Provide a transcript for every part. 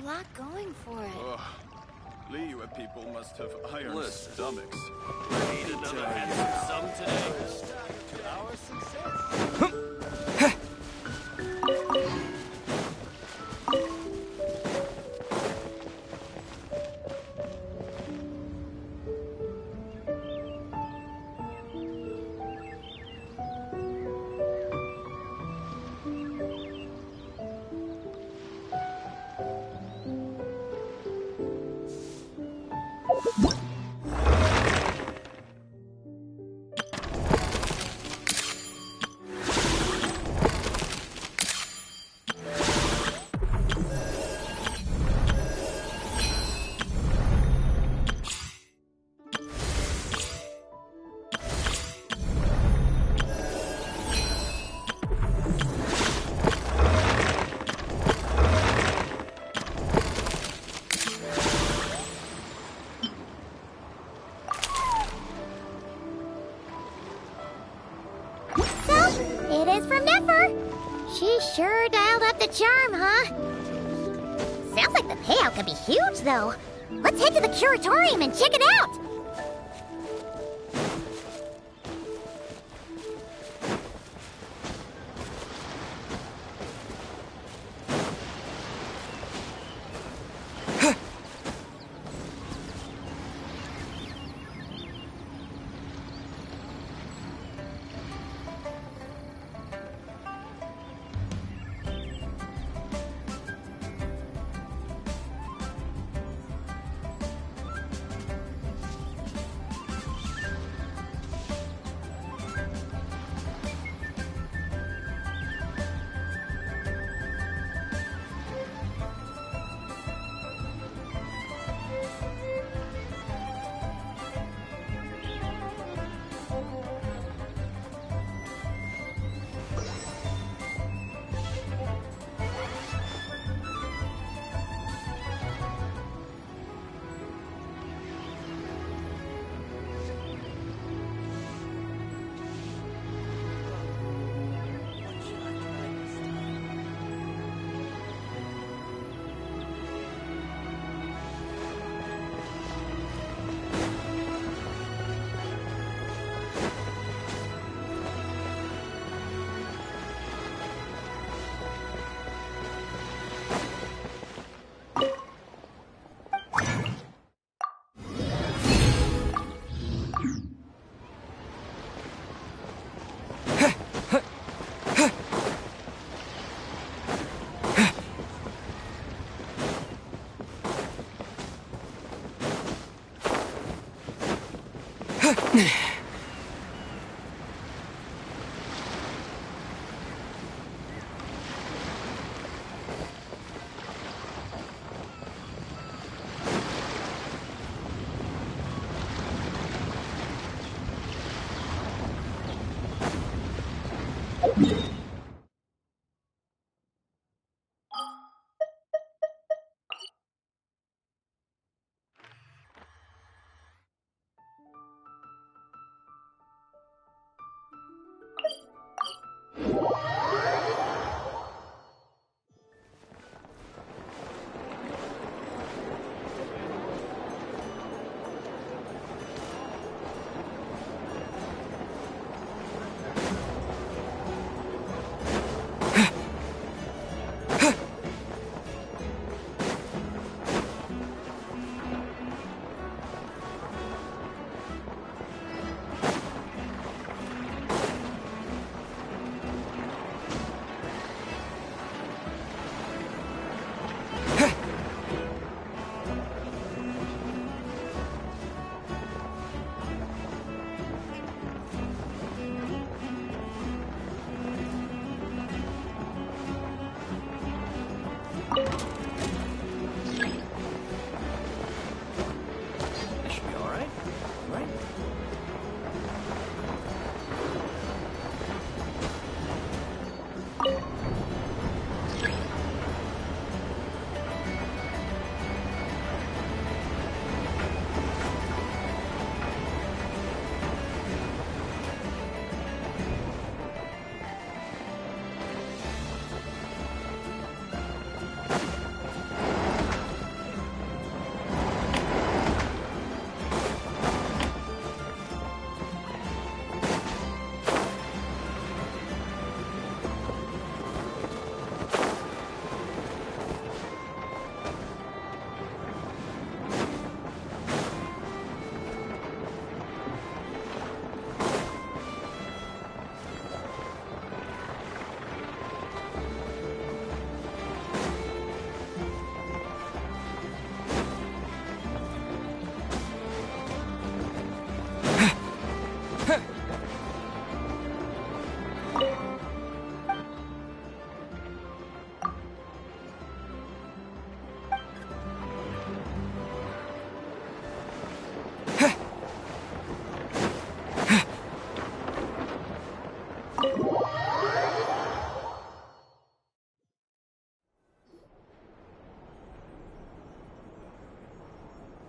lot going for it. Ugh. Liyue people must have iron stomachs. Need another handsome sum today? To our success. It is from Nefer. She sure dialed up the charm, huh? Sounds like the payout could be huge, though. Let's head to the curatorium and check it out.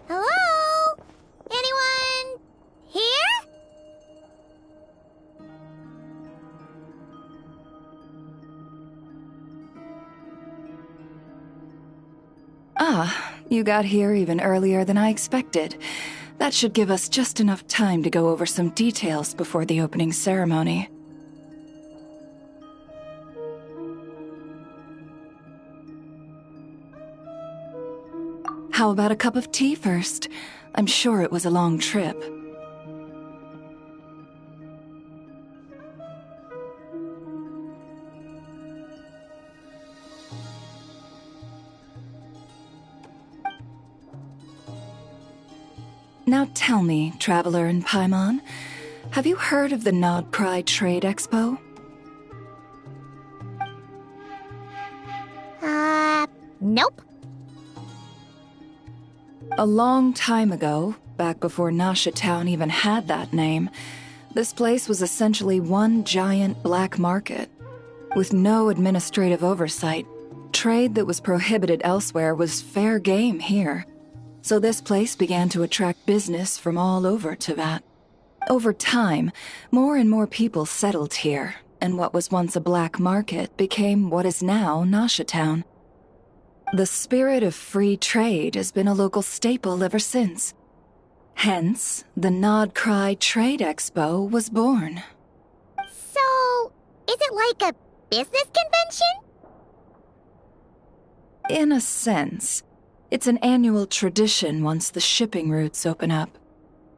Hello? Anyone here? Ah, you got here even earlier than I expected. That should give us just enough time to go over some details before the opening ceremony. How about a cup of tea first? I'm sure it was a long trip. Now tell me, Traveler in Paimon, have you heard of the Nod Cry Trade Expo? Nope. A long time ago, back before Nasha Town even had that name, this place was essentially one giant black market. With no administrative oversight, trade that was prohibited elsewhere was fair game here. So this place began to attract business from all over Teyvat. Over time, more and more people settled here, and what was once a black market became what is now Nasha Town. The spirit of free trade has been a local staple ever since. Hence, the Nod Cry Trade Expo was born. So, is it like a business convention? In a sense. It's an annual tradition once the shipping routes open up.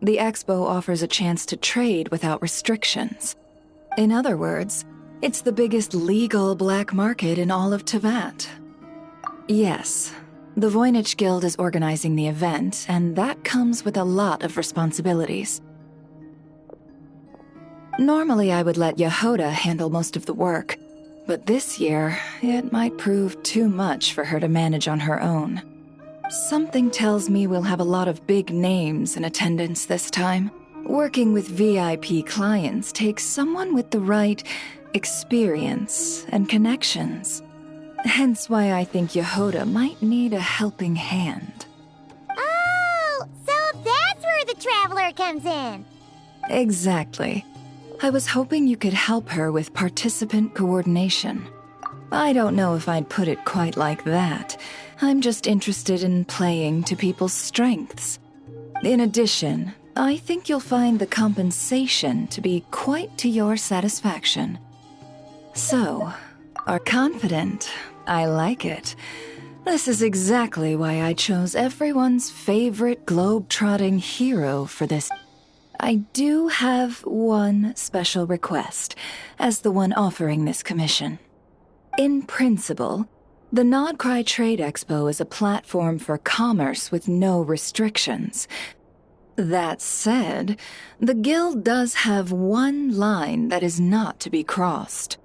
The expo offers a chance to trade without restrictions. In other words, it's the biggest legal black market in all of Teyvat. Yes, the Voynich Guild is organizing the event, and that comes with a lot of responsibilities. Normally I would let Yehoda handle most of the work, but this year it might prove too much for her to manage on her own. Something tells me we'll have a lot of big names in attendance this time. Working with VIP clients takes someone with the right experience and connections. Hence why I think Yehoda might need a helping hand. Oh, so that's where the Traveler comes in. Exactly. I was hoping you could help her with participant coordination. I don't know if I'd put it quite like that. I'm just interested in playing to people's strengths. In addition, I think you'll find the compensation to be quite to your satisfaction. So, are confident. I like it. This is exactly why I chose everyone's favorite globe-trotting hero for this. I do have one special request, as the one offering this commission. In principle, the Nod Cry Trade Expo is a platform for commerce with no restrictions. That said, the Guild does have one line that is not to be crossed.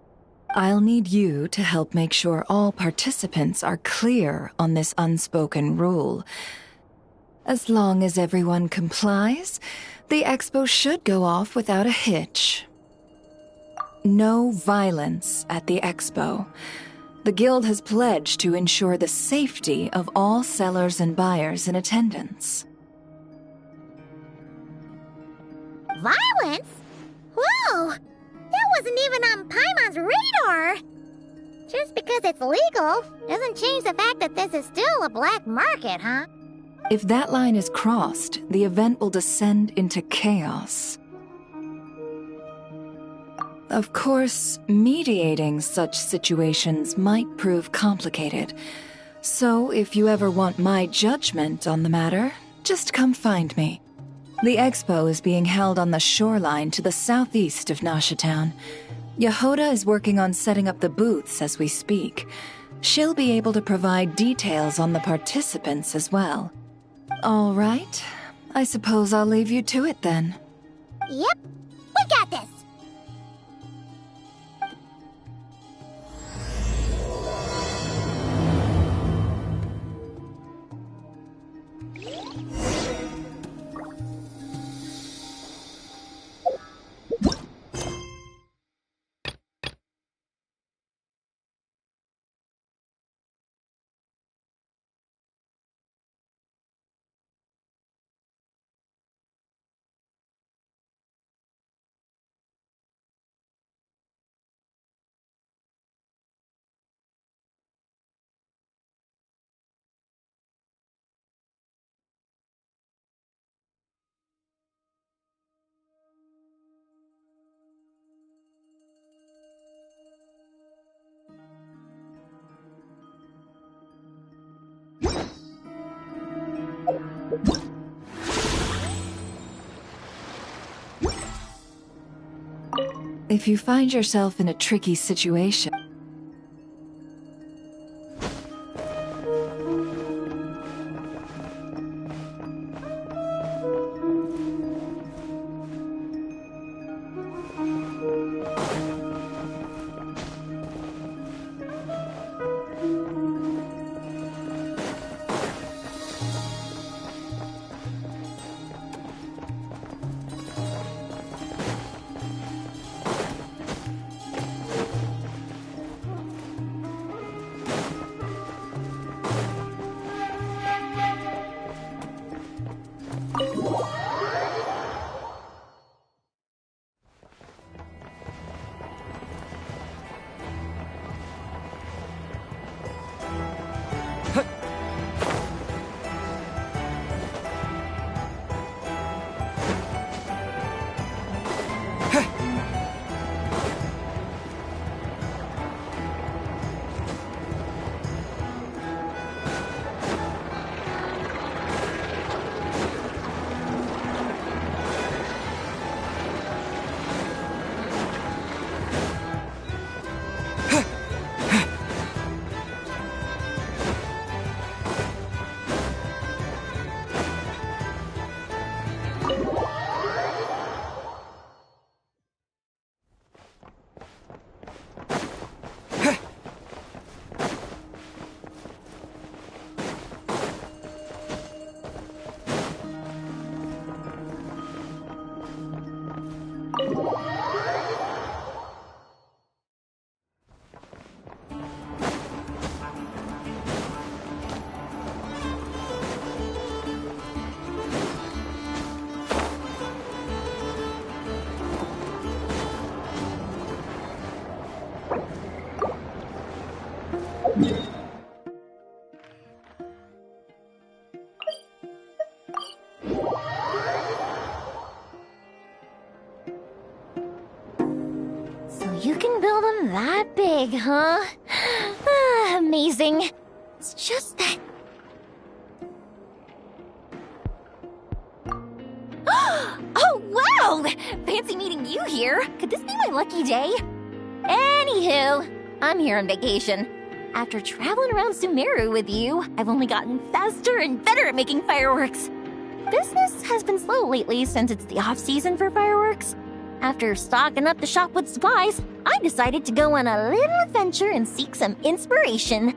I'll need you to help make sure all participants are clear on this unspoken rule. As long as everyone complies, the expo should go off without a hitch. No violence at the expo. The Guild has pledged to ensure the safety of all sellers and buyers in attendance. Violence? Whoa! That wasn't even on Paimon's radar! Just because it's legal doesn't change the fact that this is still a black market, huh? If that line is crossed, the event will descend into chaos. Of course, mediating such situations might prove complicated, So, if you ever want my judgment on the matter, just come find me. The expo is being held on the shoreline to the southeast of Nashatown. Yehoda is working on setting up the booths as we speak. She'll be able to provide details on the participants as well. All right. I suppose I'll leave you to it then. Yep, we got this! If you find yourself in a tricky situation, You can build them that big, huh? Amazing. It's just that... Oh, wow! Fancy meeting you here. Could this be my lucky day? Anywho, I'm here on vacation. After traveling around Sumeru with you, I've only gotten faster and better at making fireworks. Business has been slow lately since it's the off-season for fireworks. After stocking up the shop with supplies, I decided to go on a little adventure and seek some inspiration.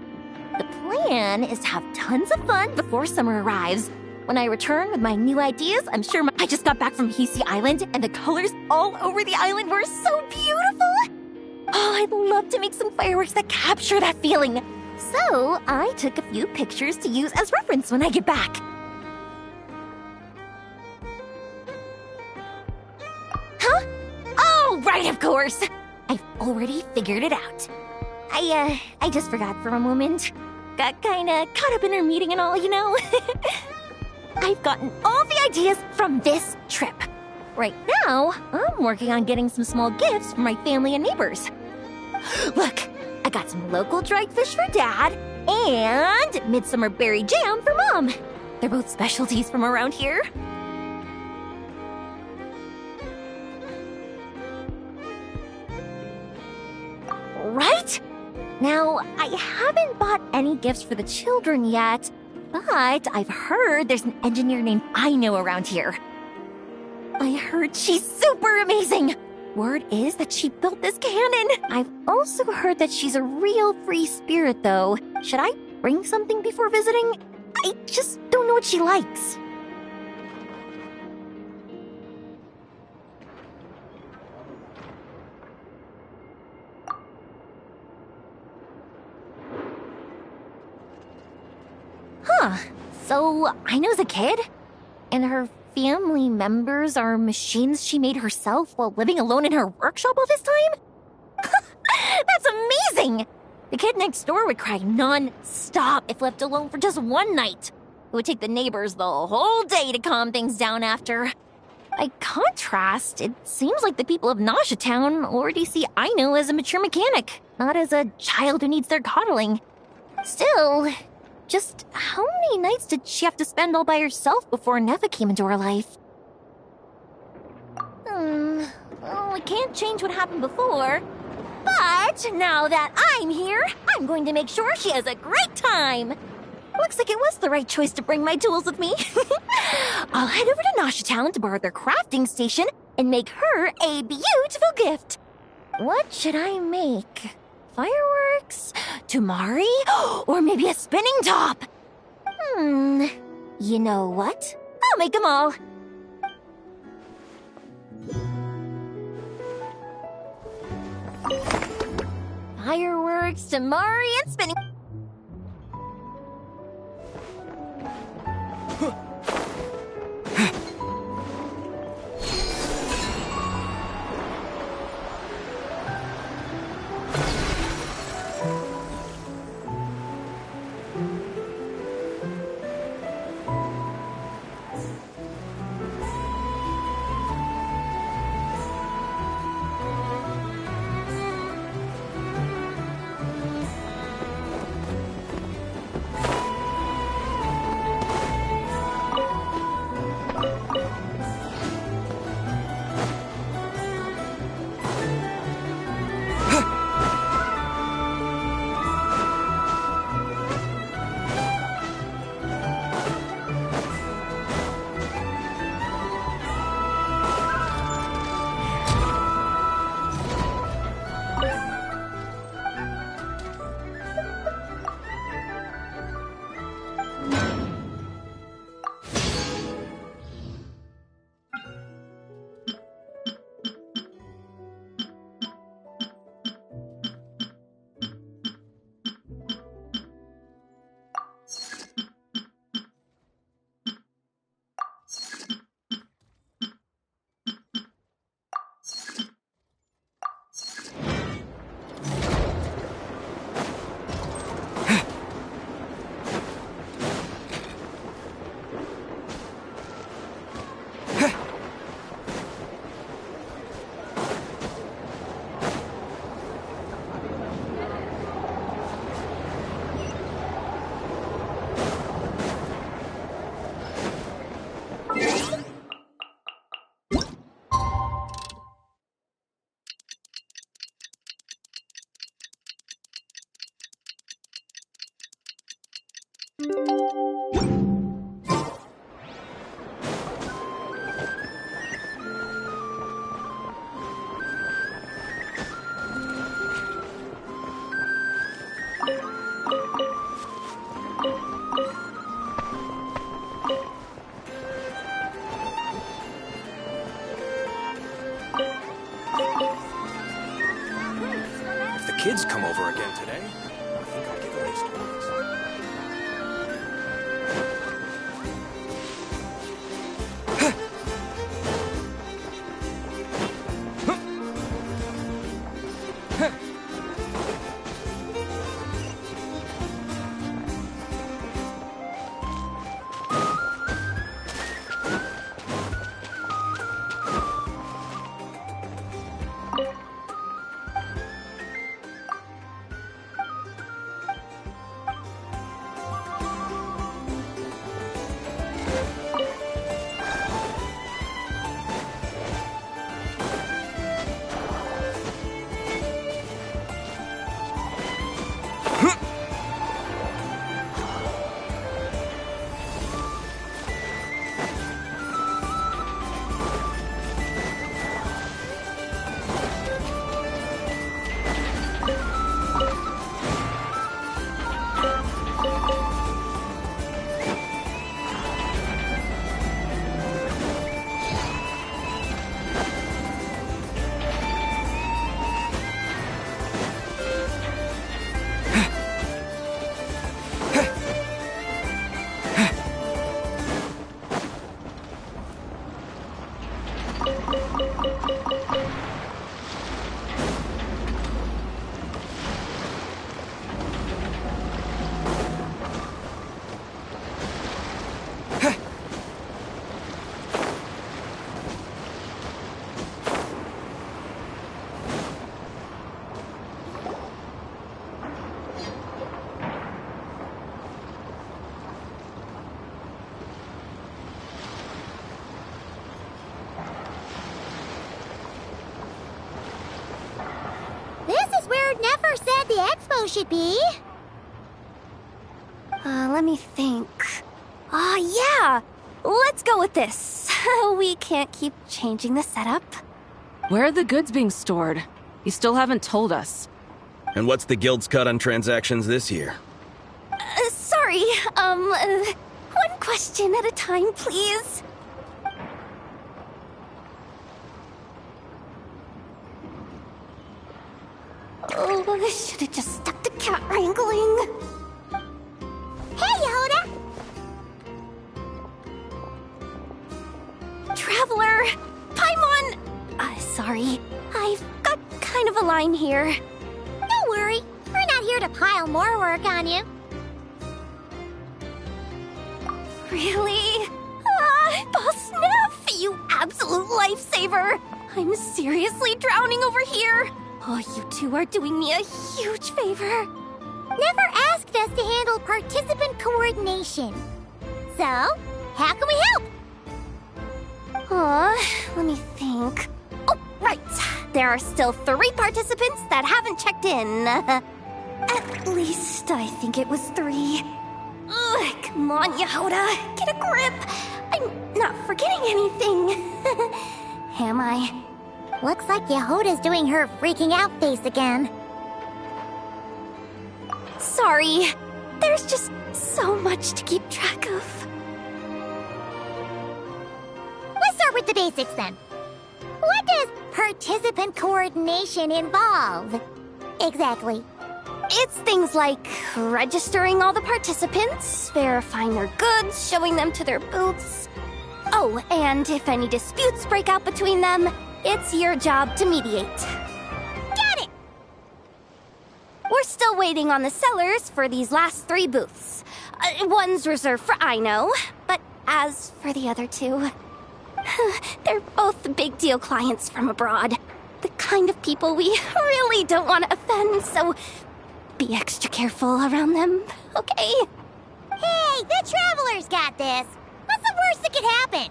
The plan is to have tons of fun before summer arrives. When I return with my new ideas, I'm sure I just got back from Hisi Island, and the colors all over the island were so beautiful! Oh, I'd love to make some fireworks that capture that feeling. So, I took a few pictures to use as reference when I get back. Huh? Oh, right, of course! I've already figured it out. I just forgot for a moment. Got kinda caught up in our meeting and all, you know? I've gotten all the ideas from this trip. Right now, I'm working on getting some small gifts for my family and neighbors. Look, I got some local dried fish for Dad, And midsummer berry jam for Mom. They're both specialties from around here. Right? Now, I haven't bought any gifts for the children yet, but I've heard there's an engineer named Aino around here. I heard she's super amazing! Word is that she built this cannon! I've also heard that she's a real free spirit, though. Should I bring something before visiting? I just don't know what she likes. Huh. So, Aino's a kid? And her family members are machines she made herself while living alone in her workshop all this time? That's amazing! The kid next door would cry non-stop if left alone for just one night. It would take the neighbors the whole day to calm things down after. By contrast, it seems like the people of Nasha Town already see Aino as a mature mechanic, not as a child who needs their coddling. Still, just how many nights did she have to spend all by herself before Neva came into her life? Well, I can't change what happened before. But now that I'm here, I'm going to make sure she has a great time. Looks like it was the right choice to bring my tools with me. I'll head over to Nasha Town to borrow their crafting station and make her a beautiful gift. What should I make? Fireworks? Tumari? Or maybe a spinning top? You know what? I'll make them all. Fireworks, Tumari, and spinning... If the kids come over again today, I think I'll give them these toys. hero should be. Let me think. Yeah! Let's go with this. We can't keep changing the setup. Where are the goods being stored? You still haven't told us. And what's the guild's cut on transactions this year? Sorry, one question at a time, please. Oh, I should have just stuck to cat wrangling. Hey, Yehuda! Traveler! Paimon! Sorry. I've got kind of a line here. Don't worry. We're not here to pile more work on you. Really? Boss Neff, you absolute lifesaver! I'm seriously drowning over here. Oh, you two are doing me a huge favor. Never asked us to handle participant coordination. So, how can we help? Let me think. Oh, right. There are still 3 participants that haven't checked in. At least I think it was 3. Ugh, come on, Yehuda. Get a grip. I'm not forgetting anything. Am I? Looks like Yehuda's doing her freaking out face again. Sorry. There's just so much to keep track of. Let's start with the basics then. What does participant coordination involve? Exactly. It's things like registering all the participants, verifying their goods, showing them to their booths. Oh, and if any disputes break out between them, it's your job to mediate. Got it! We're still waiting on the sellers for these last 3 booths. One's reserved for Aino, but as for the other 2, they're both big deal clients from abroad. The kind of people we really don't want to offend, so be extra careful around them, okay? Hey, the Traveler's got this. What's the worst that could happen?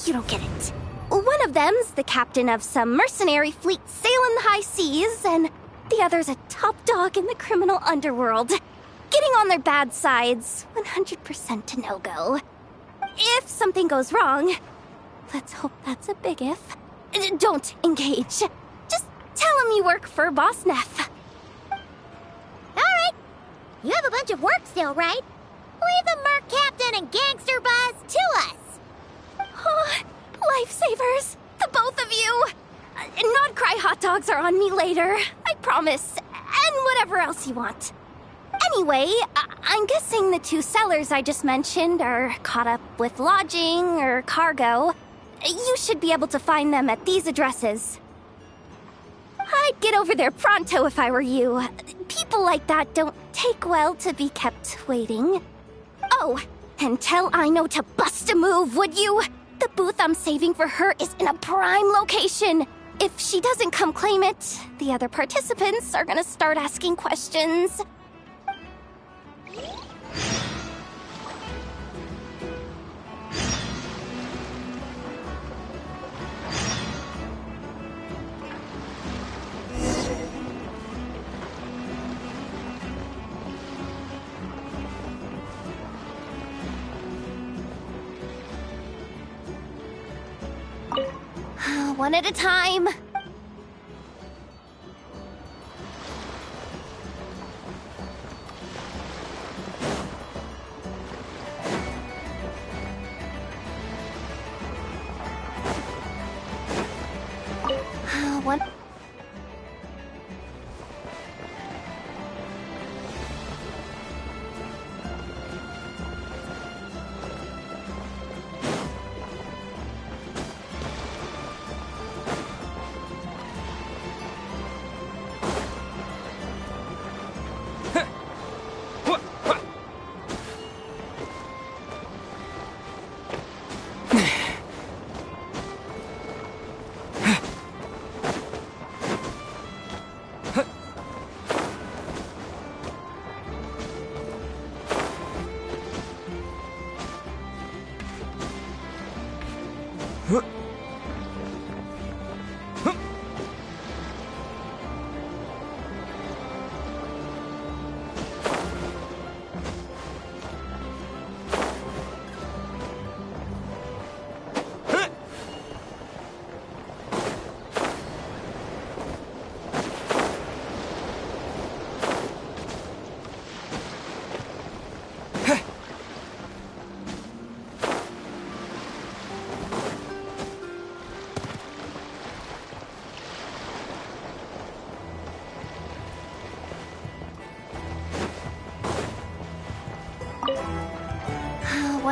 You don't get it. One of them's the captain of some mercenary fleet sailing the high seas, and the other's a top dog in the criminal underworld. Getting on their bad sides, 100% a no-go. If something goes wrong, let's hope that's a big if, don't engage. Just tell him you work for Boss Neff. Alright. You have a bunch of work still, right? Leave the Merc Captain and Gangster Buzz to us. Oh, lifesavers, the both of you. Not cry hot dogs are on me later, I promise. And whatever else you want. Anyway, I'm guessing the 2 sellers I just mentioned are caught up with lodging or cargo. You should be able to find them at these addresses. I'd get over there pronto if I were you. People like that don't take well to be kept waiting. Oh, and tell Aino to bust a move, would you? The booth I'm saving for her is in a prime location. If she doesn't come claim it, the other participants are gonna start asking questions. One at a time. One.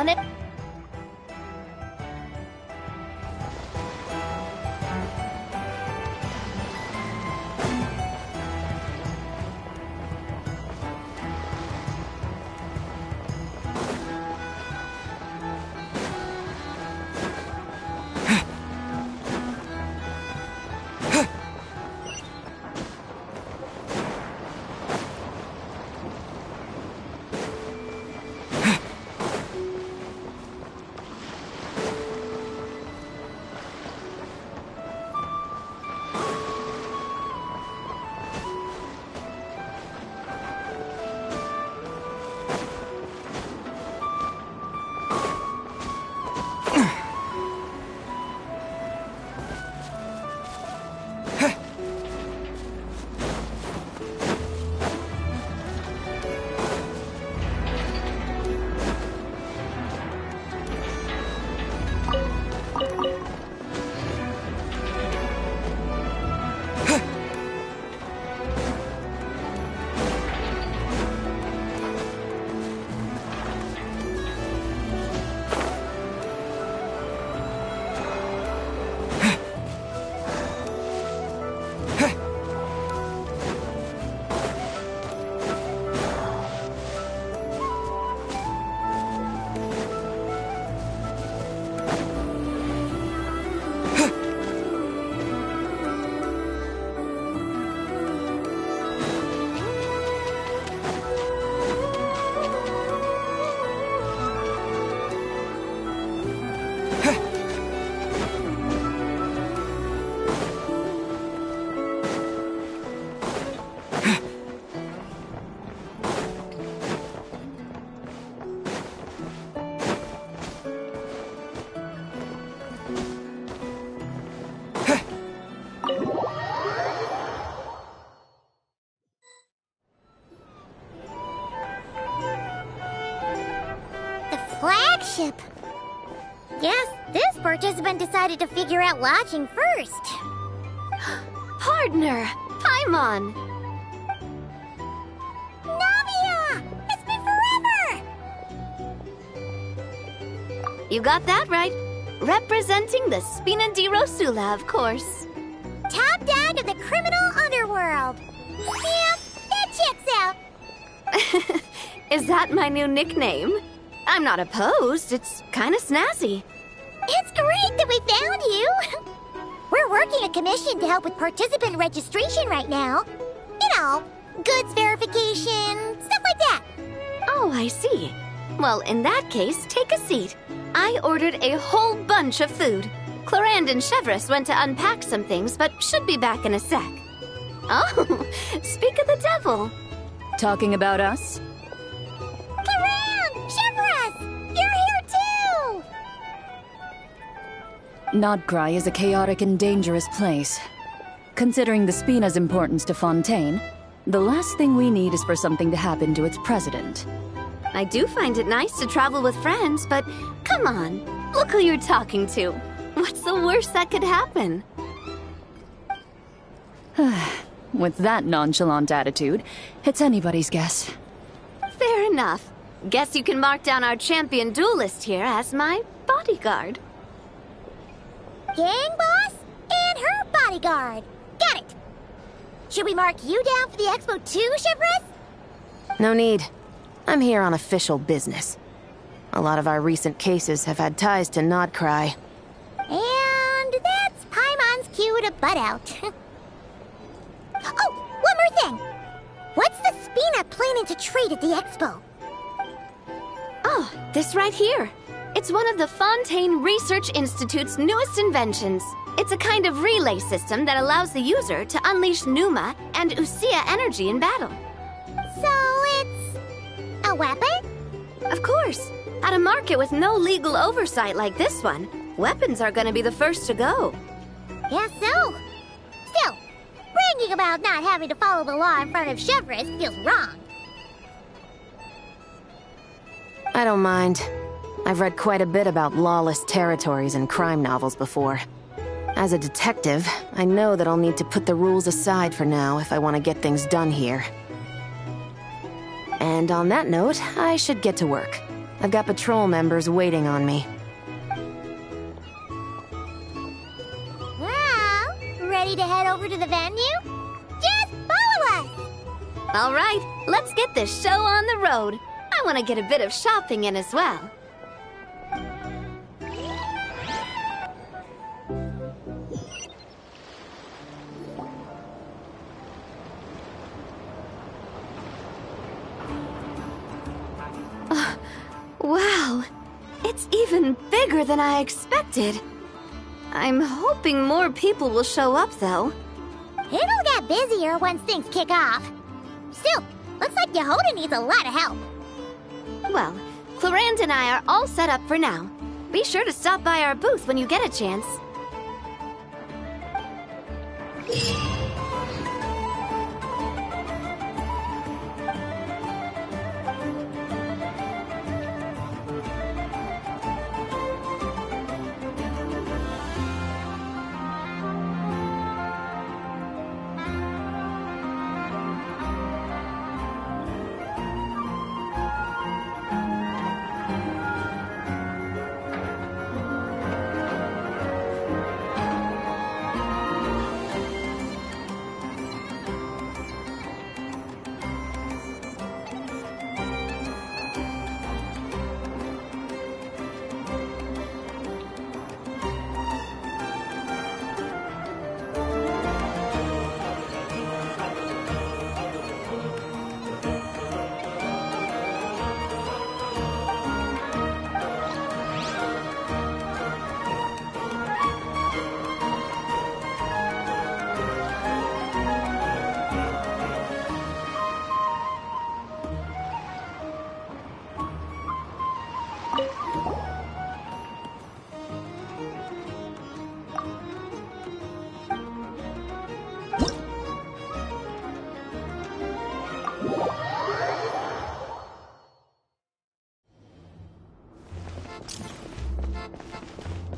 wanted... Flagship. Guess this participant decided to figure out lodging first. Partner! Paimon! Navia! It's been forever! You got that right. Representing the Spina di Rosula, of course. Top dog of the criminal underworld. Yeah, that checks out. Is that my new nickname? I'm not opposed. It's kind of snazzy. It's great that we found you. We're working a commission to help with participant registration right now. You know, goods verification, stuff like that. Oh, I see. Well, in that case, take a seat. I ordered a whole bunch of food. Clarand and Chevreuse went to unpack some things, but should be back in a sec. Oh, speak of the devil. Talking about us? Clarand! Chevreuse! You're here too! Nodcry is a chaotic and dangerous place. Considering the Spina's importance to Fontaine, the last thing we need is for something to happen to its president. I do find it nice to travel with friends, but come on, look who you're talking to. What's the worst that could happen? With that nonchalant attitude, it's anybody's guess. Fair enough. Guess you can mark down our champion duelist here as my bodyguard. Gang boss and her bodyguard. Got it. Should we mark you down for the expo too, Chevreuse? No need. I'm here on official business. A lot of our recent cases have had ties to Nodcry. And that's Paimon's cue to butt out. Oh, one more thing. What's the Spina planning to trade at the expo? Oh, this right here. It's one of the Fontaine Research Institute's newest inventions. It's a kind of relay system that allows the user to unleash Pneuma and Usia energy in battle. So it's a weapon? Of course. At a market with no legal oversight like this one, weapons are gonna be the first to go. Guess so. Still, bragging about not having to follow the law in front of Chevreuse feels wrong. I don't mind. I've read quite a bit about lawless territories and crime novels before. As a detective, I know that I'll need to put the rules aside for now if I want to get things done here. And on that note, I should get to work. I've got patrol members waiting on me. Well, ready to head over to the venue? Just follow us! All right, let's get this show on the road. I want to get a bit of shopping in as well. Wow, it's even bigger than I expected. I'm hoping more people will show up, though. It'll get busier once things kick off. Still, looks like Yehoda needs a lot of help. Well, Clarand and I are all set up for now. Be sure to stop by our booth when you get a chance.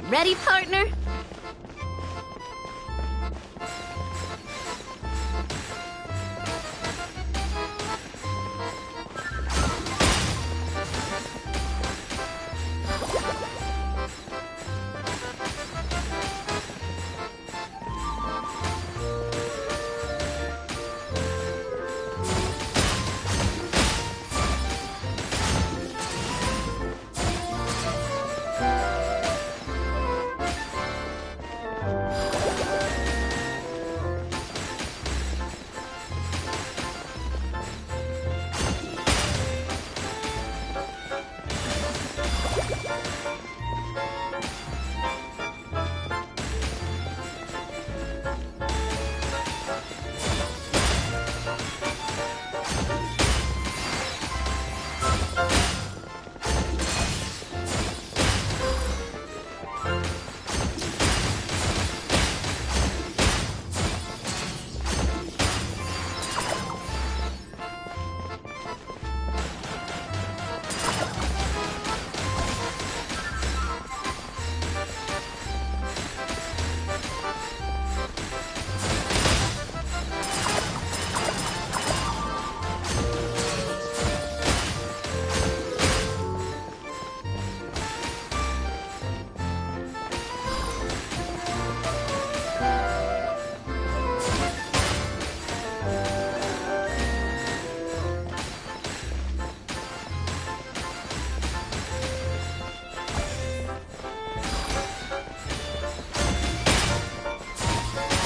Ready, partner?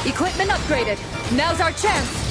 Equipment upgraded. Now's our chance.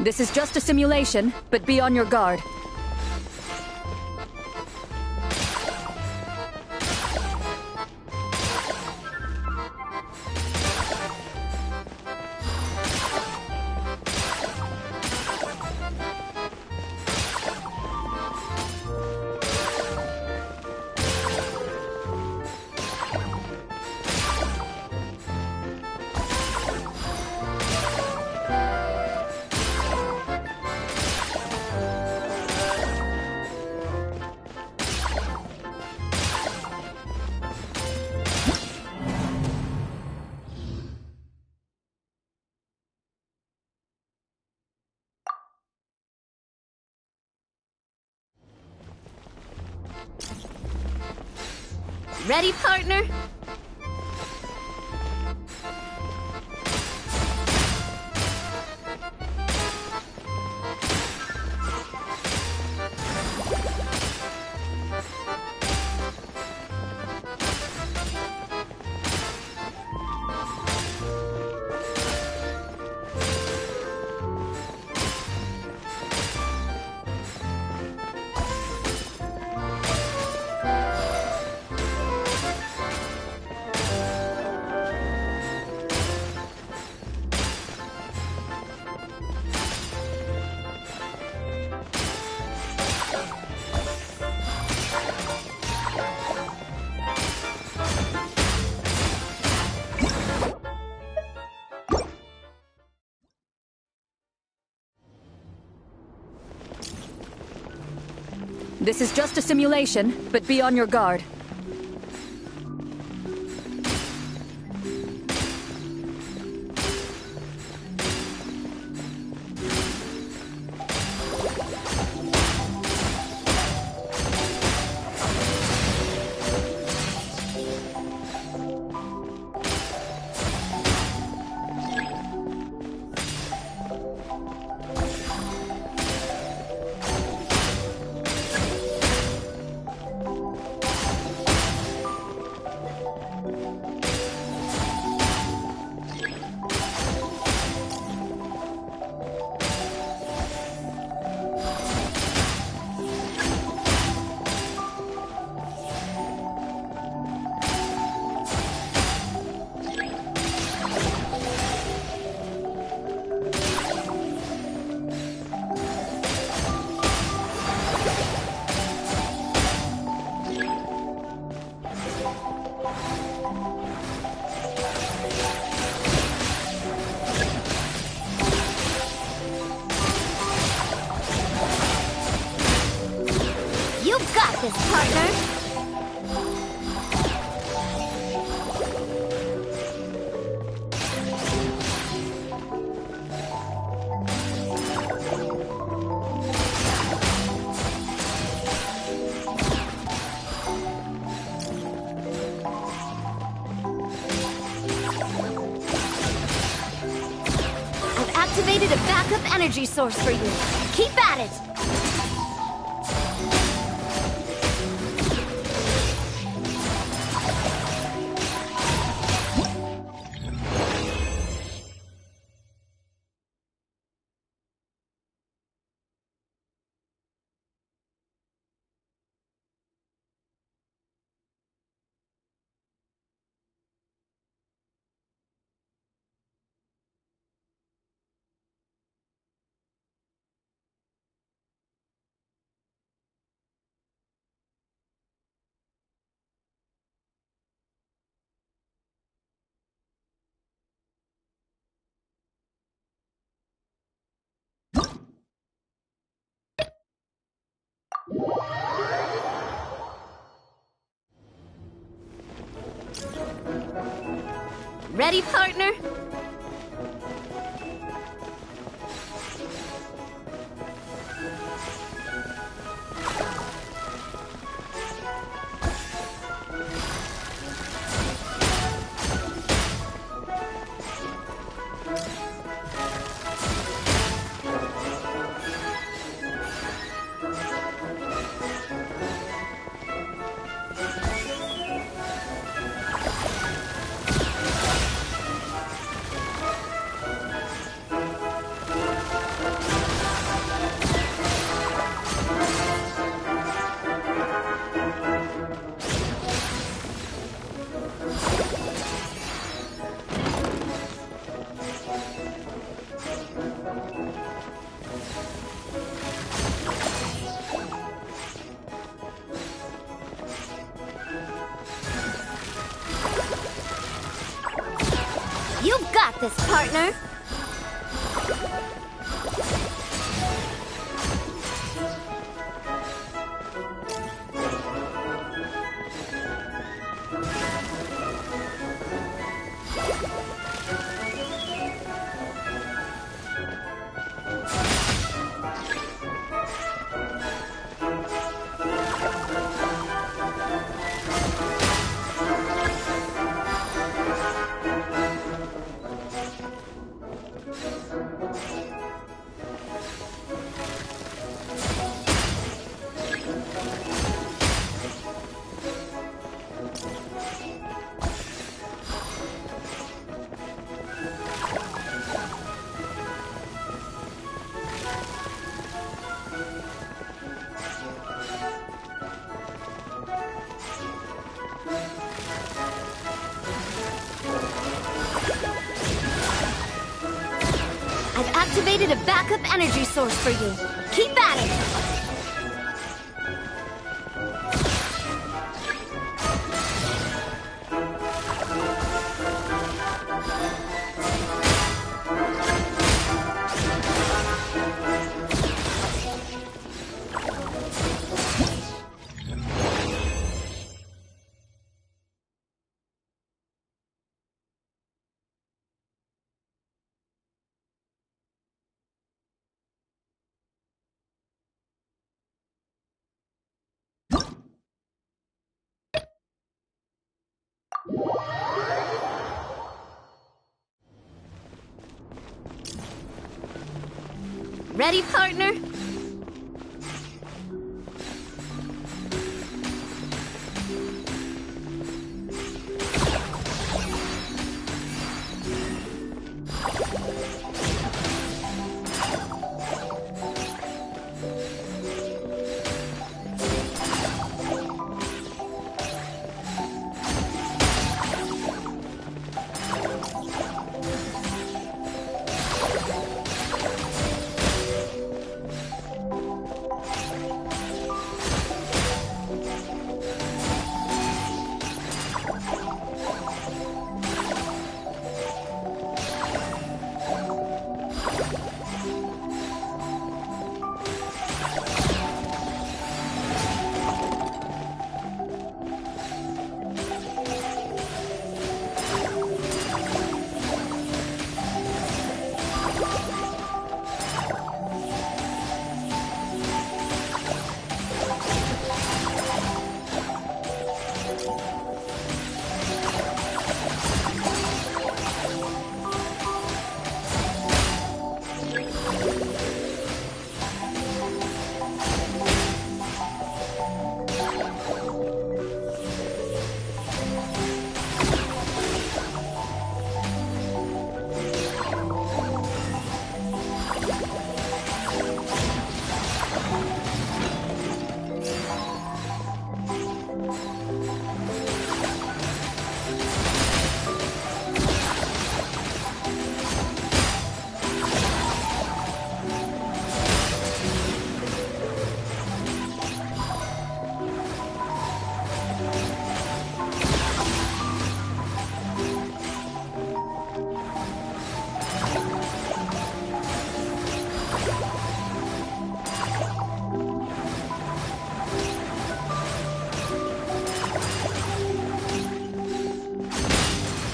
This is just a simulation, but be on your guard. Ready, partner? This is just a simulation, but be on your guard. You've got this, partner! I've activated a backup energy source for you. Keep at it! Ready, partner? got this, partner! Activated a backup energy source for you. Keep at it! Ready, partner?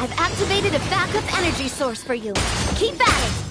I've activated a backup energy source for you. Keep at it!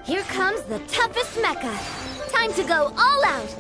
Here comes the toughest mecha. Time to go all out.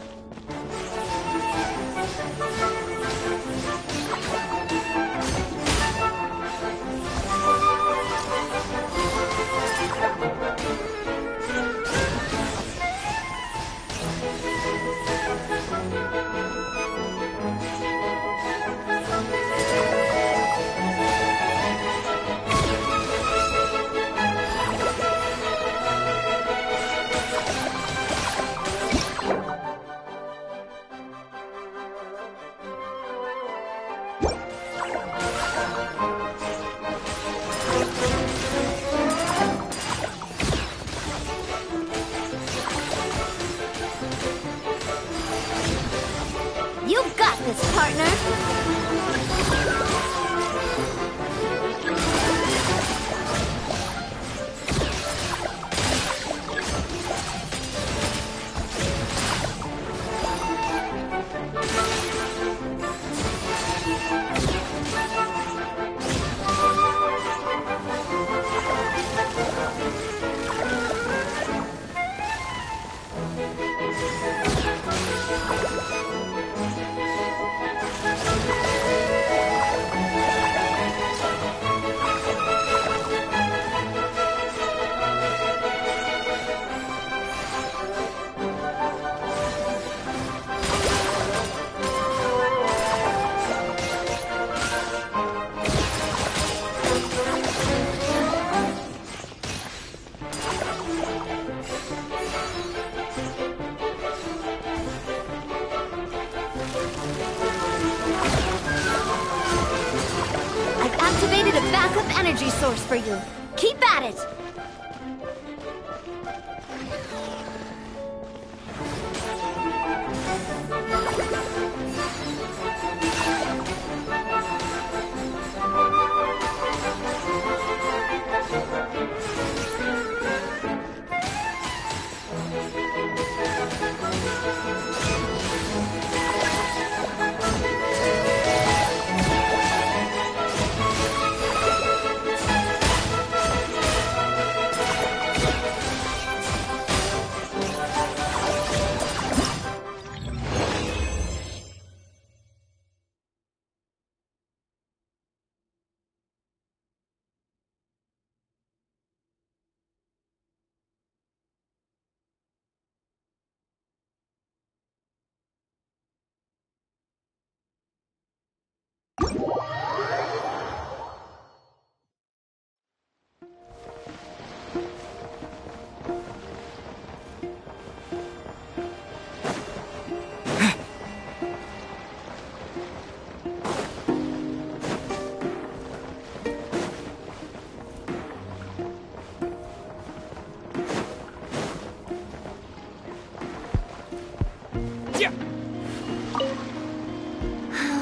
created a backup energy source for you. Keep at it!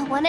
One.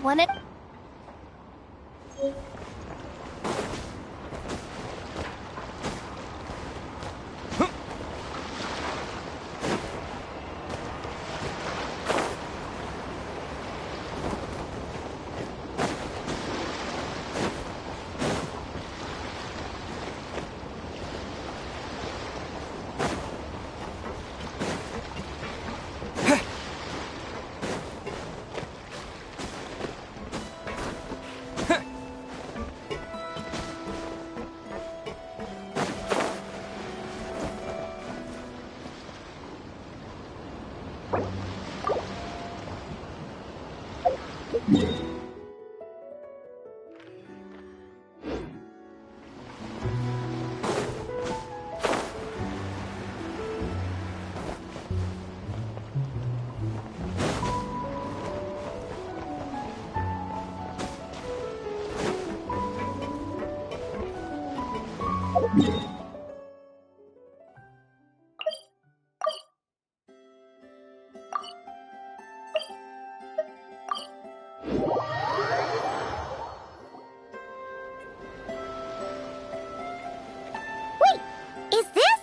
One. Wait, is this?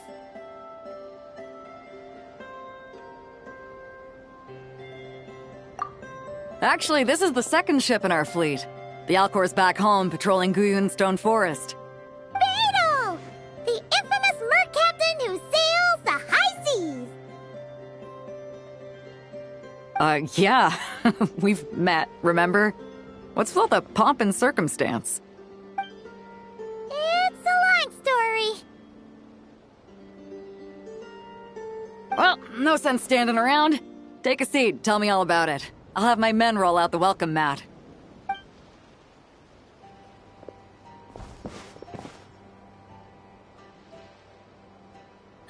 Actually, this is the second ship in our fleet. The Alcor's back home patrolling Guyun Stone Forest. Beetle! The infamous merc captain who sailed Yeah. We've met, remember? What's with all the pomp and circumstance? It's a long story. Well, no sense standing around. Take a seat, tell me all about it. I'll have my men roll out the welcome mat.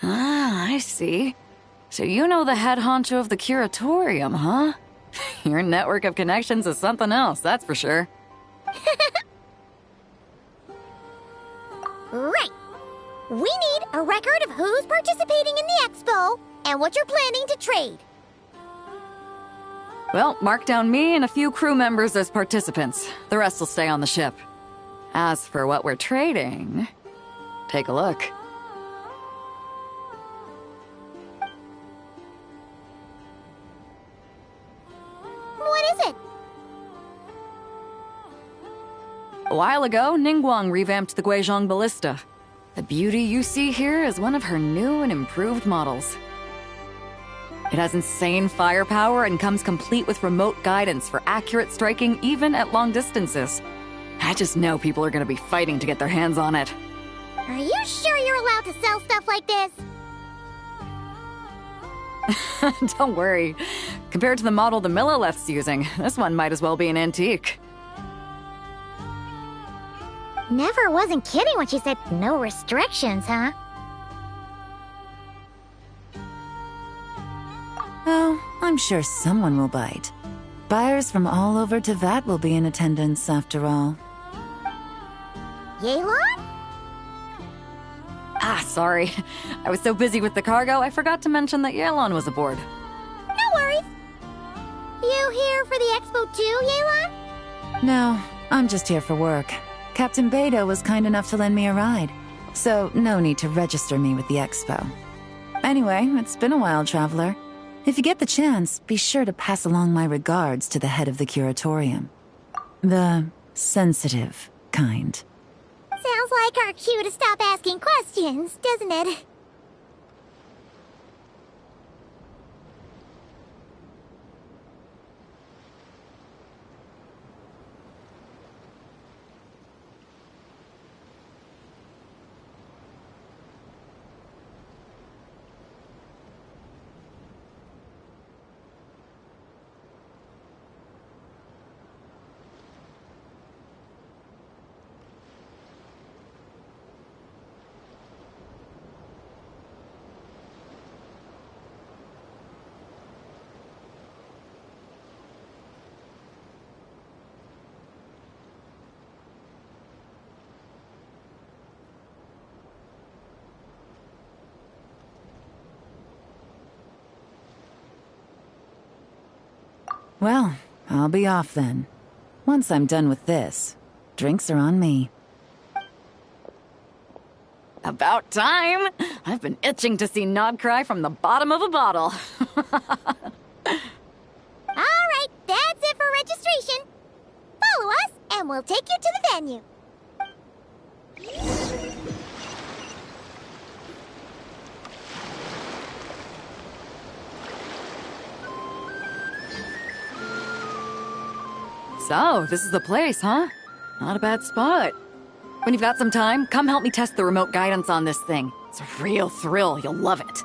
Ah, I see. So you know the head honcho of the curatorium, huh? Your network of connections is something else, that's for sure. Right. We need a record of who's participating in the expo and what you're planning to trade. Well, mark down me and a few crew members as participants. The rest will stay on the ship. As for what we're trading, take a look. What is it? A while ago, Ningguang revamped the Guizhong Ballista. The beauty you see here is one of her new and improved models. It has insane firepower and comes complete with remote guidance for accurate striking even at long distances. I just know people are gonna be fighting to get their hands on it. Are you sure you're allowed to sell stuff like this? Don't worry. Compared to the model the Millileth's using, this one might as well be an antique. Never wasn't kidding when she said no restrictions, huh? Oh, I'm sure someone will bite. Buyers from all over Teyvat will be in attendance, after all. Yelan? Ah, sorry. I was so busy with the cargo, I forgot to mention that Yelan was aboard. No worries. You here for the expo too, Yelan? No, I'm just here for work. Captain Beidou was kind enough to lend me a ride, so no need to register me with the expo. Anyway, it's been a while, Traveler. If you get the chance, be sure to pass along my regards to the head of the curatorium. The sensitive kind. Sounds like our cue to stop asking questions, doesn't it? Well, I'll be off then. Once I'm done with this, drinks are on me. About time! I've been itching to see Nod cry from the bottom of a bottle. Alright, that's it for registration. Follow us, and we'll take you to the venue. So, this is the place, huh? Not a bad spot. When you've got some time, come help me test the remote guidance on this thing. It's a real thrill, you'll love it.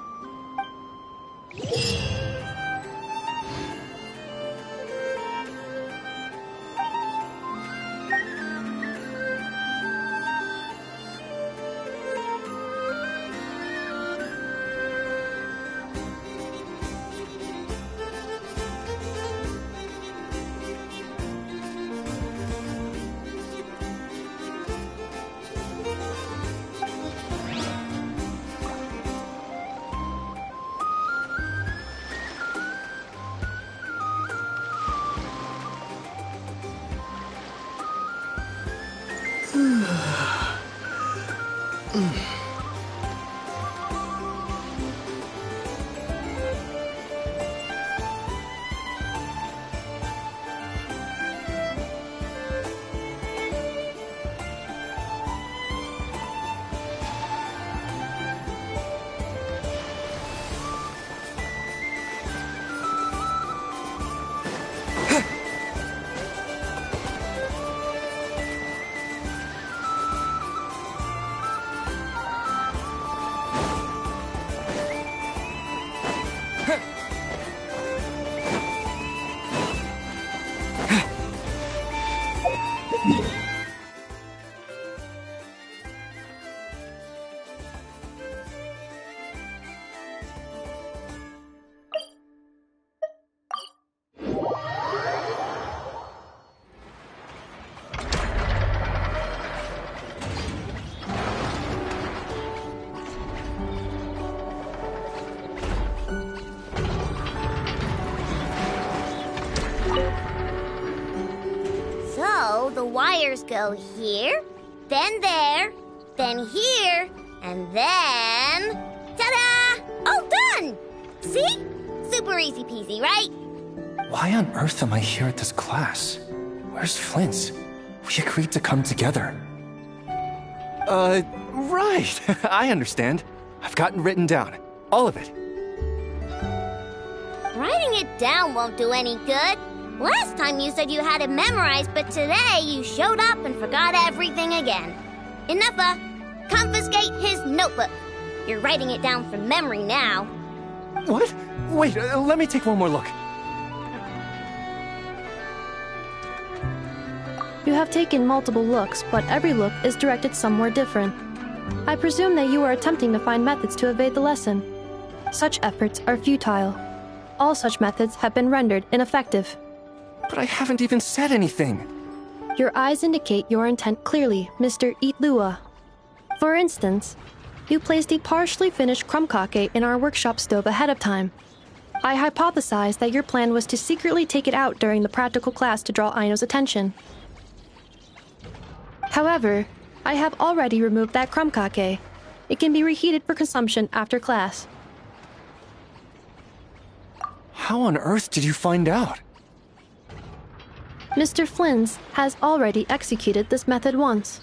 So, the wires go here, then there, then here, and then... Ta-da! All done! See? Super easy peasy, right? Why on earth am I here at this class? Where's Flint's? We agreed to come together. Right. I understand. I've gotten written down. All of it. Writing it down won't do any good. Last time you said you had it memorized, but today you showed up and forgot everything again. Enough. Confiscate his notebook. You're writing it down from memory now. What? Wait, let me take one more look. You have taken multiple looks, but every look is directed somewhere different. I presume that you are attempting to find methods to evade the lesson. Such efforts are futile. All such methods have been rendered ineffective. But I haven't even said anything. Your eyes indicate your intent clearly, Mr. Itlua. For instance, you placed a partially finished crumb-cake in our workshop stove ahead of time. I hypothesized that your plan was to secretly take it out during the practical class to draw Aino's attention. However, I have already removed that crumb-cake. It can be reheated for consumption after class. How on earth did you find out? Mr. Flynns has already executed this method once.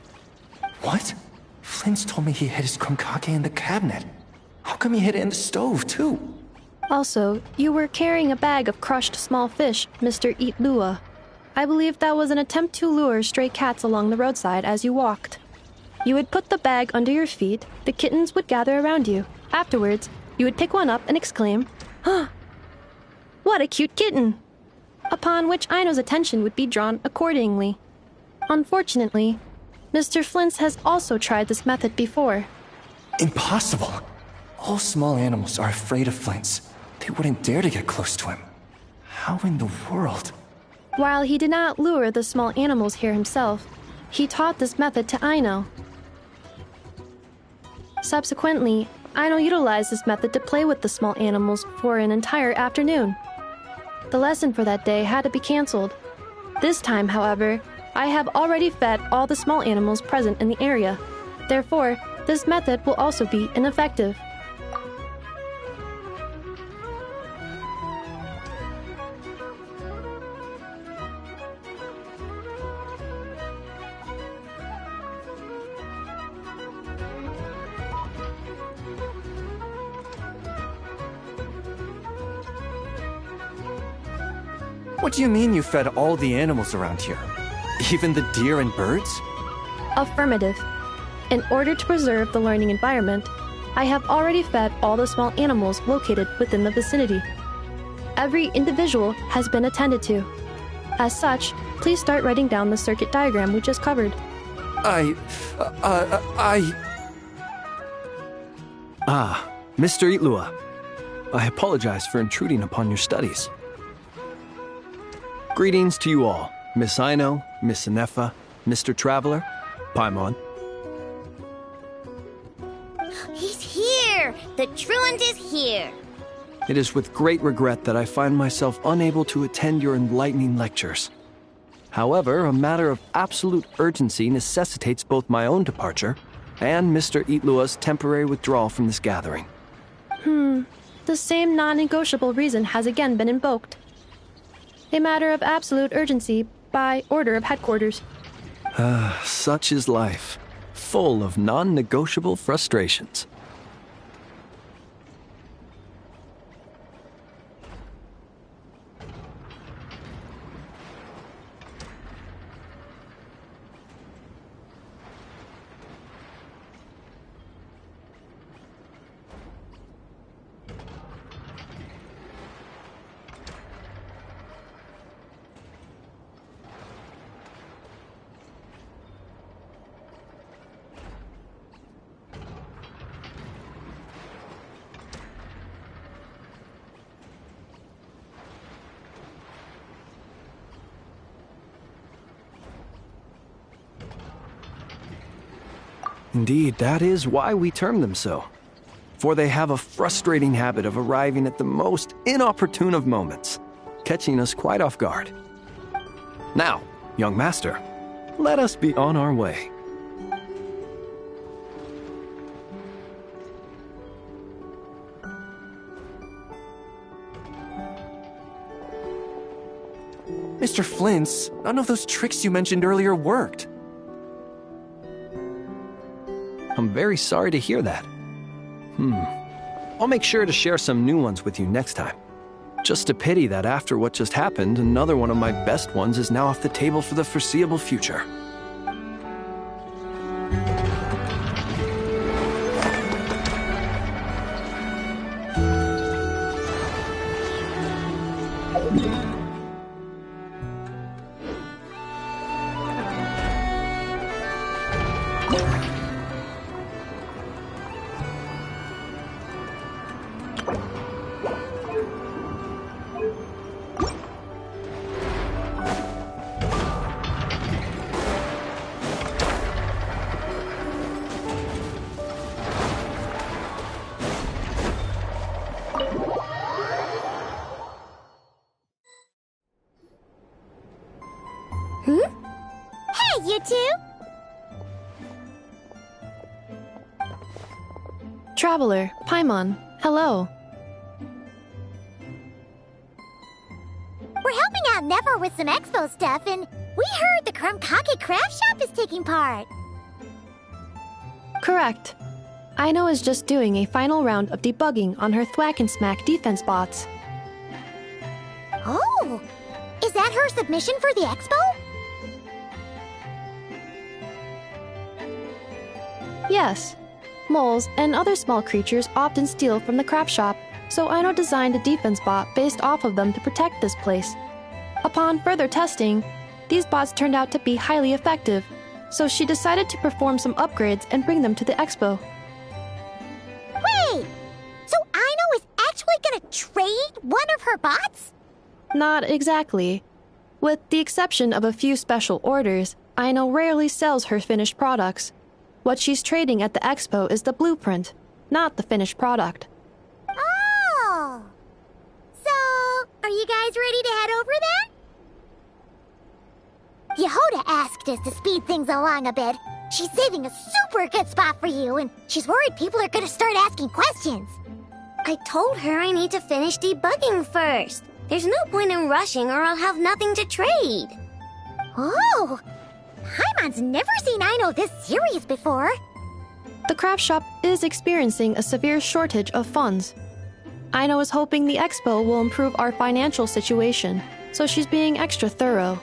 What? Flint's told me he hid his crumb-cake in the cabinet. How come he hid it in the stove, too? Also, you were carrying a bag of crushed small fish, Mr. Itlua. I believe that was an attempt to lure stray cats along the roadside as you walked. You would put the bag under your feet, the kittens would gather around you. Afterwards, you would pick one up and exclaim, "Huh! What a cute kitten!" Upon which Aino's attention would be drawn accordingly. Unfortunately, Mr. Flint's has also tried this method before. Impossible. All small animals are afraid of Flint's. They wouldn't dare to get close to him. How in the world? While he did not lure the small animals here himself, he taught this method to Aino. Subsequently, Aino utilized this method to play with the small animals for an entire afternoon. The lesson for that day had to be canceled. This time, however, I have already fed all the small animals present in the area. Therefore, this method will also be ineffective. What do you mean you fed all the animals around here? Even the deer and birds? Affirmative. In order to preserve the learning environment, I have already fed all the small animals located within the vicinity. Every individual has been attended to. As such, please start writing down the circuit diagram we just covered. Mr. Itlua. I apologize for intruding upon your studies. Greetings to you all, Miss Aino, Miss Inefa, Mr. Traveler, Paimon. He's here! The truant is here! It is with great regret that I find myself unable to attend your enlightening lectures. However, a matter of absolute urgency necessitates both my own departure and Mr. Itlua's temporary withdrawal from this gathering. The same non-negotiable reason has again been invoked. A matter of absolute urgency by order of headquarters. Such is life, full of non-negotiable frustrations. Indeed, that is why we term them so. For they have a frustrating habit of arriving at the most inopportune of moments, catching us quite off guard. Now, young master, let us be on our way. Mr. Flint's, none of those tricks you mentioned earlier worked. I'm very sorry to hear that. I'll make sure to share some new ones with you next time. Just a pity that after what just happened, another one of my best ones is now off the table for the foreseeable future. Hey, you two! Traveler, Paimon, hello. We're helping out Never with some expo stuff, and we heard the Krumkake craft shop is taking part. Correct. Aino is just doing a final round of debugging on her Thwack and Smack defense bots. Oh! Is that her submission for the expo? Yes. Moles and other small creatures often steal from the craft shop, so Aino designed a defense bot based off of them to protect this place. Upon further testing, these bots turned out to be highly effective, so she decided to perform some upgrades and bring them to the expo. Wait! So Aino is actually gonna trade one of her bots? Not exactly. With the exception of a few special orders, Aino rarely sells her finished products. What she's trading at the expo is the blueprint, not the finished product. Oh! So, are you guys ready to head over then? Yehoda asked us to speed things along a bit. She's saving a super good spot for you, and she's worried people are gonna start asking questions. I told her I need to finish debugging first. There's no point in rushing or I'll have nothing to trade. Oh! Paimon's never seen Aino this serious before. The craft shop is experiencing a severe shortage of funds. Aino is hoping the expo will improve our financial situation, so she's being extra thorough.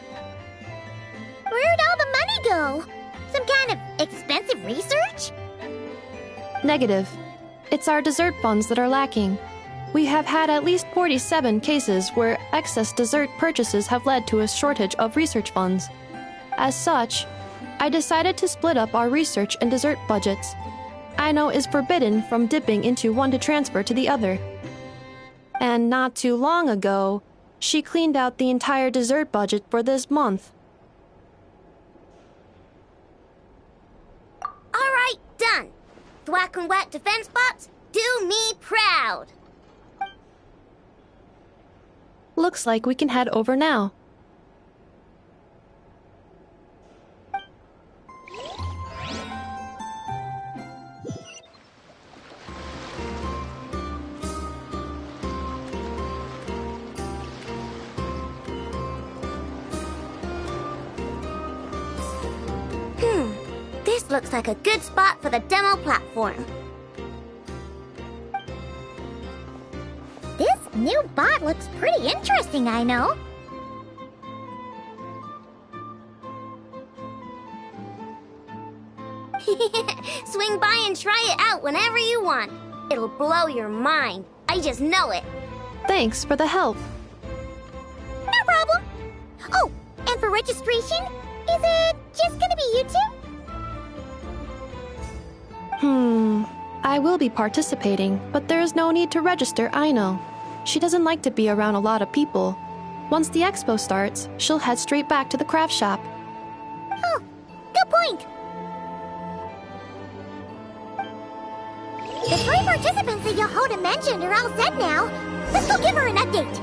Where'd all the money go? Some kind of expensive research? Negative. It's our dessert funds that are lacking. We have had at least 47 cases where excess dessert purchases have led to a shortage of research funds. As such, I decided to split up our research and dessert budgets. Aino is forbidden from dipping into one to transfer to the other. And not too long ago, she cleaned out the entire dessert budget for this month. Alright, done. Thwack and Whack defense bots, do me proud. Looks like we can head over now. This looks like a good spot for the demo platform. This new bot looks pretty interesting, I know. Swing by and try it out whenever you want. It'll blow your mind. I just know it. Thanks for the help. No problem. Oh, and for registration, is it just gonna be you two? I will be participating, but there is no need to register, Aino. She doesn't like to be around a lot of people. Once the expo starts, she'll head straight back to the craft shop. Oh, good point. The 3 participants that Yohoda mentioned are all set now. Let's go give her an update.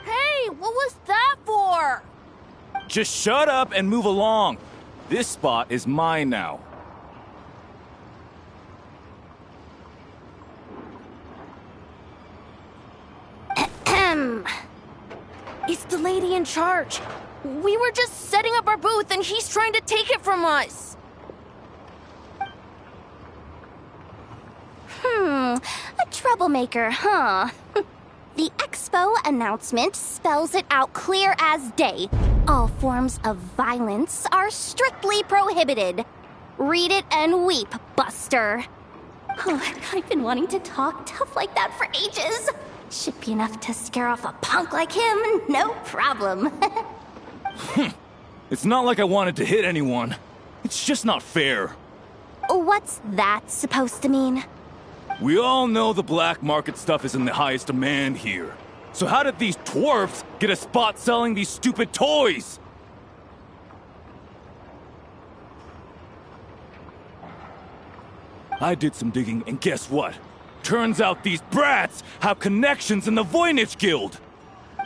Hey, what was that for? Just shut up and move along. This spot is mine now. It's the lady in charge. We were just setting up our booth and he's trying to take it from us. A troublemaker, huh? The expo announcement spells it out clear as day. All forms of violence are strictly prohibited. Read it and weep, Buster. Oh, I've been wanting to talk tough like that for ages. Should be enough to scare off a punk like him, no problem. It's not like I wanted to hit anyone. It's just not fair. What's that supposed to mean? We all know the black market stuff is in the highest demand here. So how did these dwarfs get a spot selling these stupid toys? I did some digging, and guess what? Turns out these brats have connections in the Voynich Guild.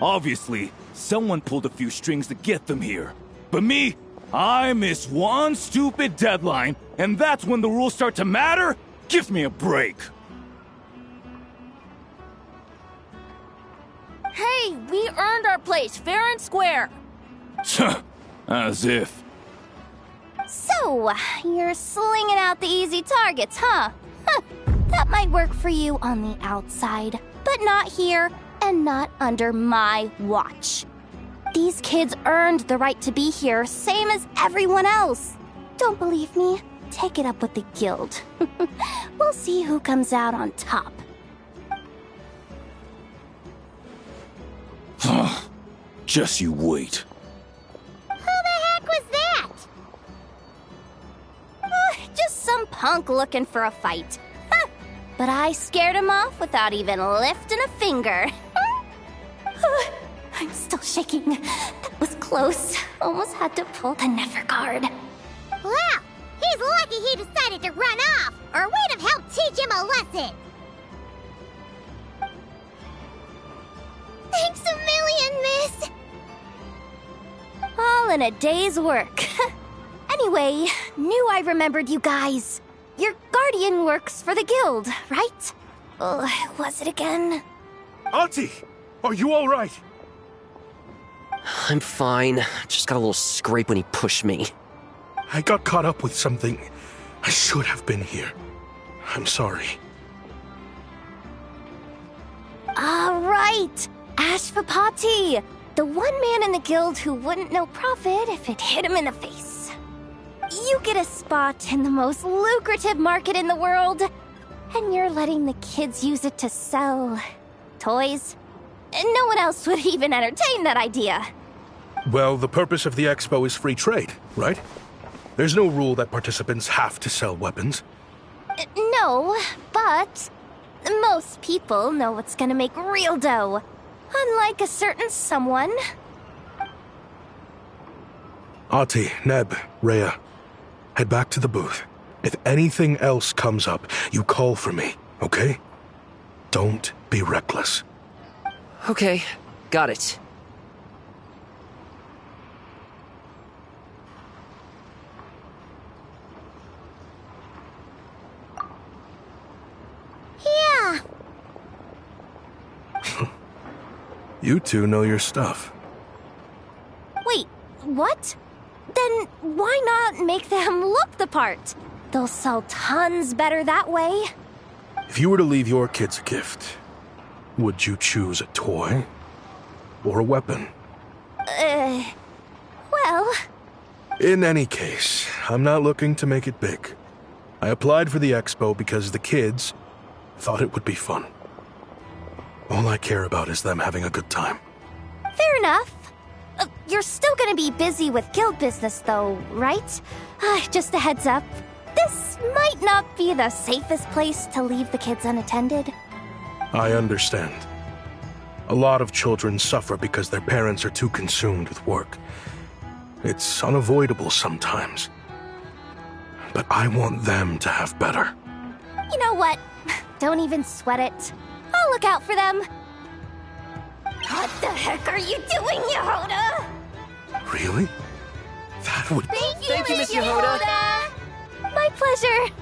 Obviously, someone pulled a few strings to get them here. But me, I miss one stupid deadline, and that's when the rules start to matter? Give me a break. Hey, we earned our place fair and square. As if. So, you're slinging out the easy targets, huh? That might work for you on the outside, but not here and not under my watch. These kids earned the right to be here, same as everyone else. Don't believe me? Take it up with the guild. We'll see who comes out on top. Just you wait. Who the heck was that? Just some punk looking for a fight. But I scared him off without even lifting a finger. I'm still shaking. That was close. Almost had to pull the Never card. Well, he's lucky he decided to run off, or we'd have helped teach him a lesson. Thanks a million, miss. All in a day's work. Anyway, knew I remembered you guys. Your guardian works for the guild, right? Was it again? Auntie, are you all right? I'm fine. Just got a little scrape when he pushed me. I got caught up with something. I should have been here. I'm sorry. All right, Ashvapati, the one man in the guild who wouldn't know profit if it hit him in the face. You get a spot in the most lucrative market in the world, and you're letting the kids use it to sell toys. No one else would even entertain that idea. Well, the purpose of the expo is free trade, right? There's no rule that participants have to sell weapons. No, but most people know what's gonna make real dough. Unlike a certain someone. Ati, Neb, Rhea, head back to the booth. If anything else comes up, you call for me, okay? Don't be reckless. Okay, got it. Yeah. You two know your stuff. Wait, what? Then why not make them look the part? They'll sell tons better that way. If you were to leave your kids a gift, would you choose a toy or a weapon? Well... In any case, I'm not looking to make it big. I applied for the expo because the kids thought it would be fun. All I care about is them having a good time. Fair enough. you're still gonna be busy with guild business though, right? Just a heads up. This might not be the safest place to leave the kids unattended. I understand. A lot of children suffer because their parents are too consumed with work. It's unavoidable sometimes. But I want them to have better. You know what? Don't even sweat it. I'll look out for them. What the heck are you doing, Yehoda? Really? That would... Thank you, Miss Yehoda! My pleasure.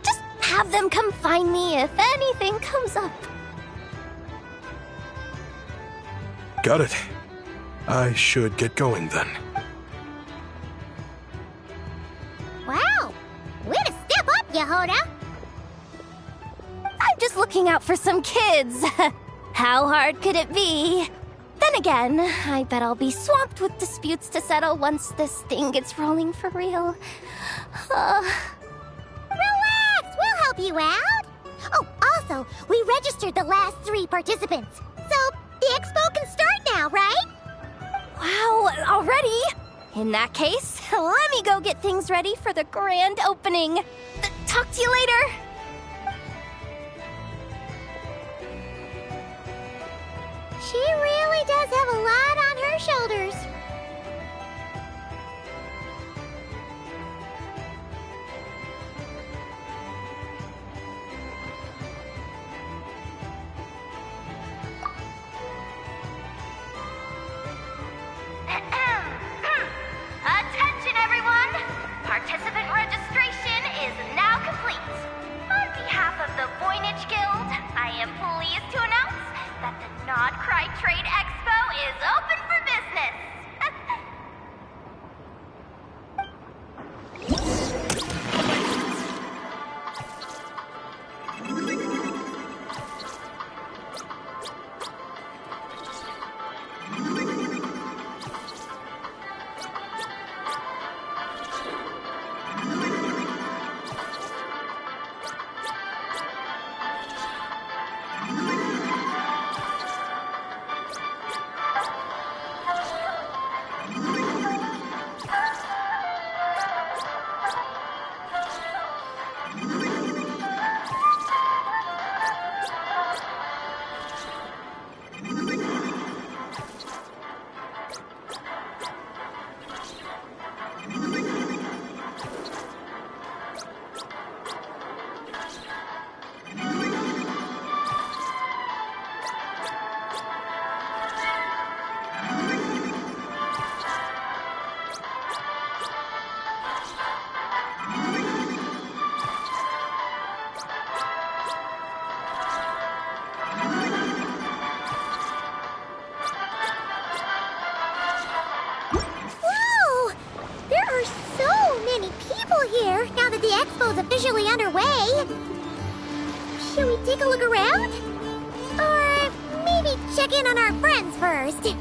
Just have them come find me if anything comes up. Got it. I should get going then. Wow! Way to step up, Yehoda! I'm just looking out for some kids. How hard could it be? Then again, I bet I'll be swamped with disputes to settle once this thing gets rolling for real. Relax! We'll help you out! Oh, also, we registered the last 3 participants. So, the expo can start now, right? Wow, already? In that case, let me go get things ready for the grand opening. Talk to you later. She really does have a lot on her shoulders. Attention, everyone! Participant registration is now complete. On behalf of the Voynich Guild, I am pleased to announce that the Nod Cry Trade Expo is open for business. Whoa! There are so many people here now that the expo's officially underway. Should we take a look around? Or maybe check in on our friends first?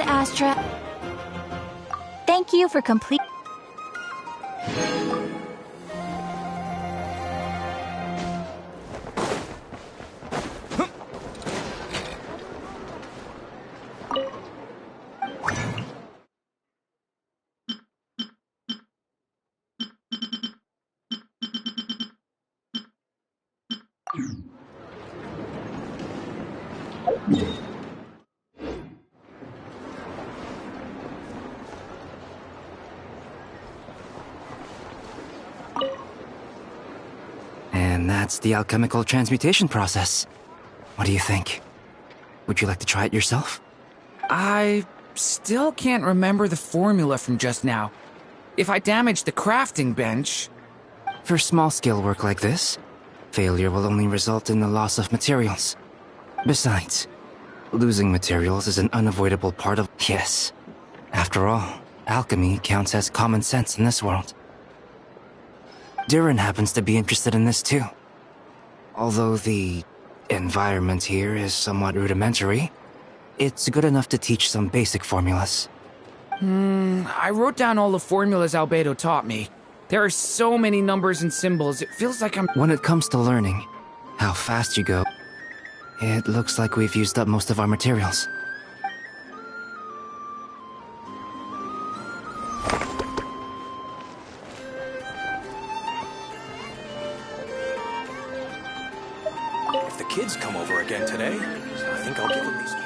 Astra. Thank you for complete. And that's the alchemical transmutation process. What do you think? Would you like to try it yourself? I still can't remember the formula from just now. If I damage the crafting bench... For small-scale work like this, failure will only result in the loss of materials. Besides, losing materials is an unavoidable part of... Yes. After all, alchemy counts as common sense in this world. Durin happens to be interested in this too. Although the environment here is somewhat rudimentary, it's good enough to teach some basic formulas. I wrote down all the formulas Albedo taught me. There are so many numbers and symbols, it feels like I'm... When it comes to learning, how fast you go, it looks like we've used up most of our materials. If the kids come over again today, I think I'll give them these toys.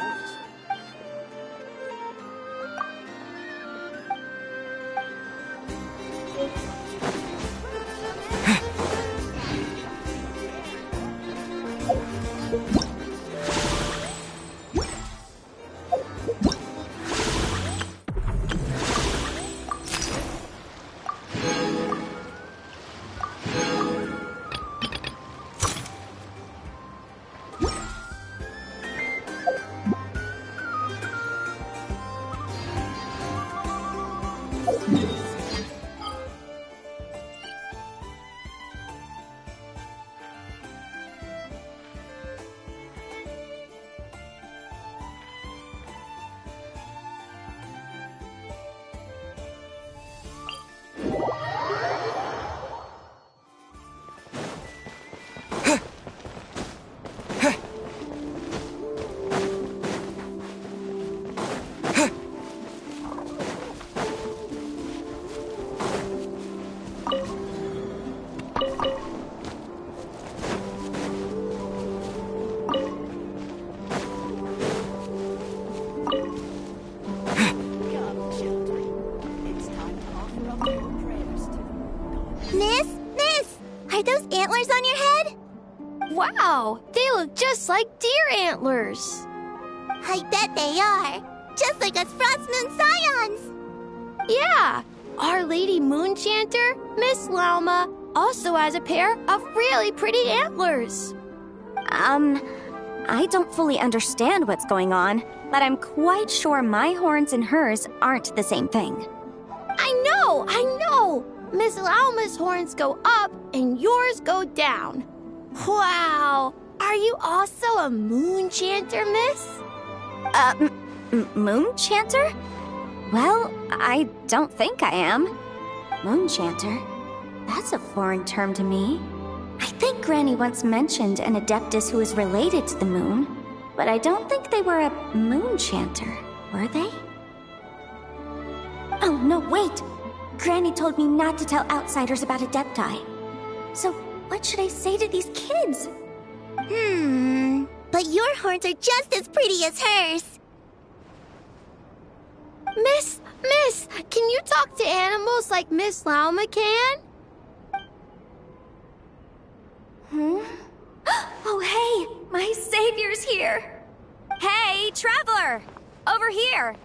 Are those antlers on your head? Wow, they look just like deer antlers. I bet they are. Just like us Frost Moon Scions. Yeah, Our Lady Moonchanter, Miss Lauma, also has a pair of really pretty antlers. I don't fully understand what's going on, but I'm quite sure my horns and hers aren't the same thing. I know! Miss Lauma's horns go up and yours go down. Wow! Are you also a Moonchanter, miss? Moonchanter? Well, I don't think I am. Moonchanter? That's a foreign term to me. I think Granny once mentioned an Adeptus who is related to the moon, but I don't think they were a Moonchanter, were they? Oh, no, wait! Granny told me not to tell outsiders about Adepti. So, what should I say to these kids? But your horns are just as pretty as hers. Miss, can you talk to animals like Miss Lauma can? Oh, hey! My savior's here! Hey, traveler! Over here!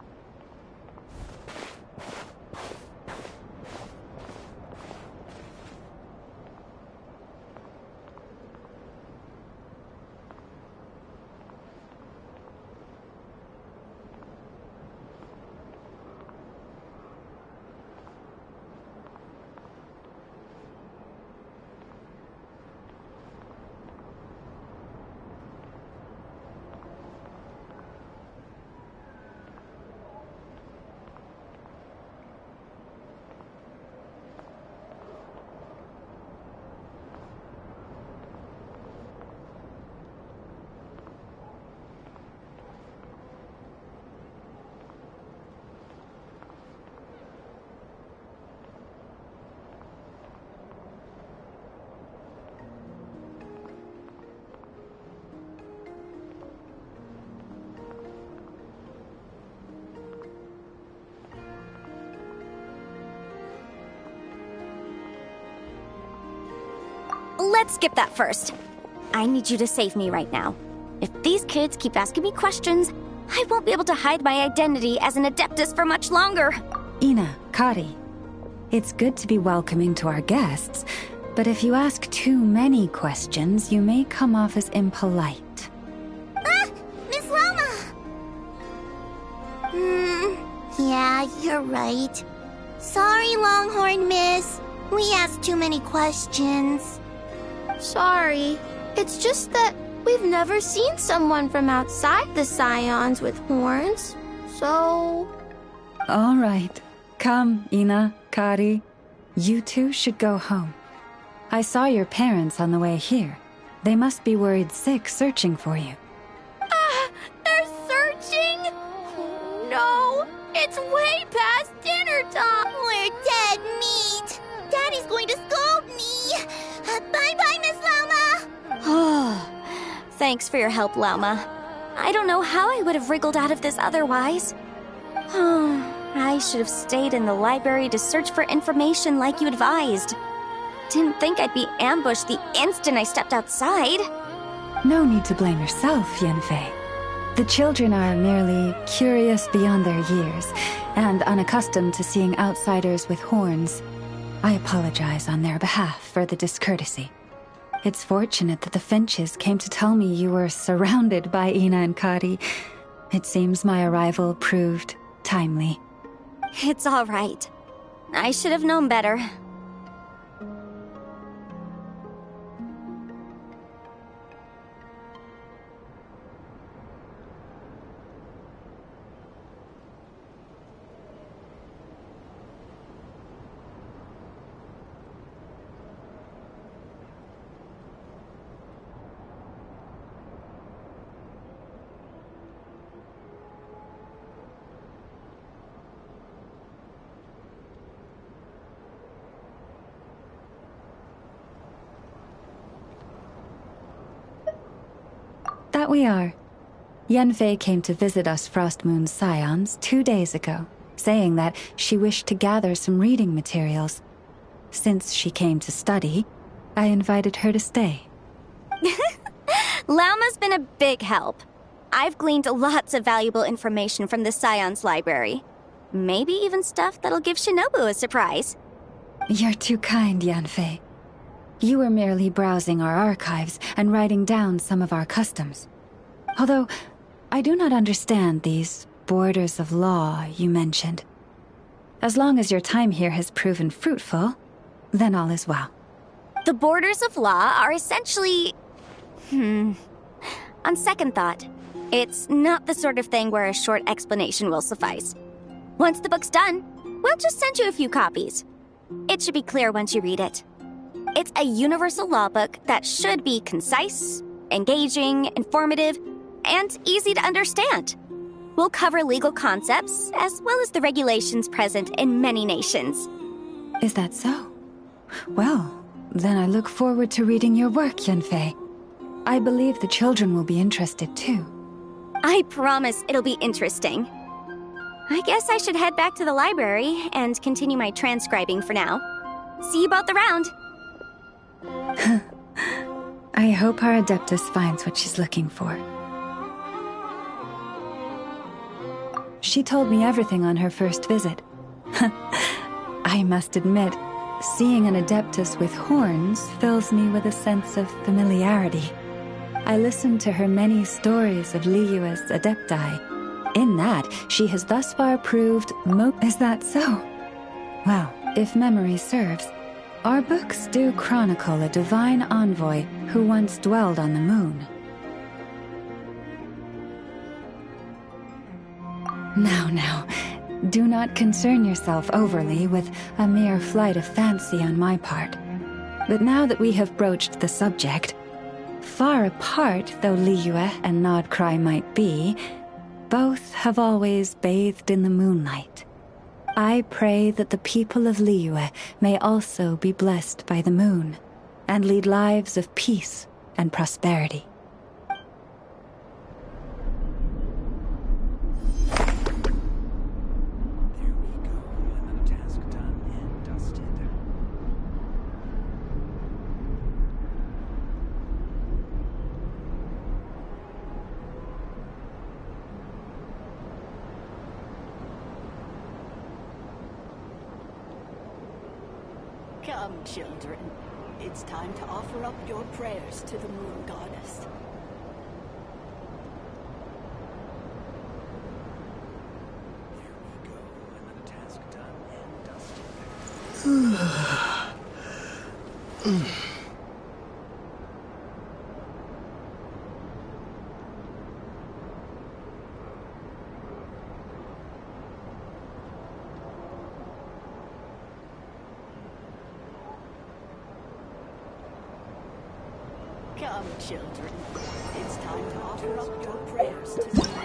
let's skip that first. I need you to save me right now. If these kids keep asking me questions, I won't be able to hide my identity as an Adeptus for much longer. Ina, Kari, it's good to be welcoming to our guests, but if you ask too many questions, you may come off as impolite. Ah! Miss Loma! Yeah, you're right. Sorry, Longhorn Miss. We asked too many questions. Sorry. It's just that we've never seen someone from outside the Scions with horns, so... All right. Come, Ina, Kari. You two should go home. I saw your parents on the way here. They must be worried sick searching for you. They're searching? No, it's way past dinner time. We're dead meat. Daddy's going to scold me. Bye-bye, Miss Loma. Thanks for your help, Lauma. I don't know how I would have wriggled out of this otherwise. I should have stayed in the library to search for information like you advised. Didn't think I'd be ambushed the instant I stepped outside. No need to blame yourself, Yanfei. The children are merely curious beyond their years and unaccustomed to seeing outsiders with horns. I apologize on their behalf for the discourtesy. It's fortunate that the Finches came to tell me you were surrounded by Ina and Kari. It seems my arrival proved timely. It's all right. I should have known better. That we are. Yanfei came to visit us Frostmoon's Scions 2 days ago, saying that she wished to gather some reading materials. Since she came to study, I invited her to stay. Lauma's been a big help. I've gleaned lots of valuable information from the Scion's library. Maybe even stuff that'll give Shinobu a surprise. You're too kind, Yanfei. You were merely browsing our archives and writing down some of our customs. Although, I do not understand these borders of law you mentioned. As long as your time here has proven fruitful, then all is well. The borders of law are essentially... On second thought, it's not the sort of thing where a short explanation will suffice. Once the book's done, we'll just send you a few copies. It should be clear once you read it. It's a universal law book that should be concise, engaging, informative, and easy to understand. We'll cover legal concepts, as well as the regulations present in many nations. Is that so? Well, then I look forward to reading your work, Yanfei. I believe the children will be interested too. I promise it'll be interesting. I guess I should head back to the library and continue my transcribing for now. See you both around. I hope our Adeptus finds what she's looking for. She told me everything on her first visit. I must admit, seeing an Adeptus with horns fills me with a sense of familiarity. I listened to her many stories of Liyue's Adepti. In that, she has thus far proved Is that so? Well, if memory serves, our books do chronicle a divine envoy who once dwelled on the moon. Now, do not concern yourself overly with a mere flight of fancy on my part. But now that we have broached the subject, far apart though Liyue and Nodcry might be, both have always bathed in the moonlight. I pray that the people of Liyue may also be blessed by the moon, and lead lives of peace and prosperity. Come, children. It's time to offer up your prayers to the Moon Goddess. Come, children. It's time to offer up your prayers to the Moon Goddess.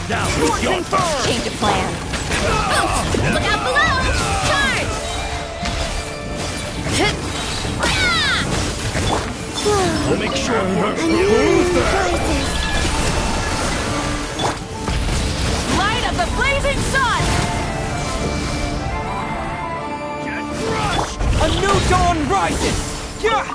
Now, it's your turn! Change of plan. Look out below! Charge! I'll make sure it hurts the loser! Light of the blazing sun! Get crushed! A new dawn rises! Yeah!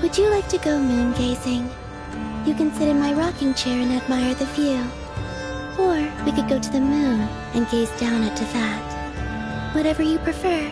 Would you like to go moon gazing? You can sit in my rocking chair and admire the view. Or we could go to the moon and gaze down at that. Whatever you prefer.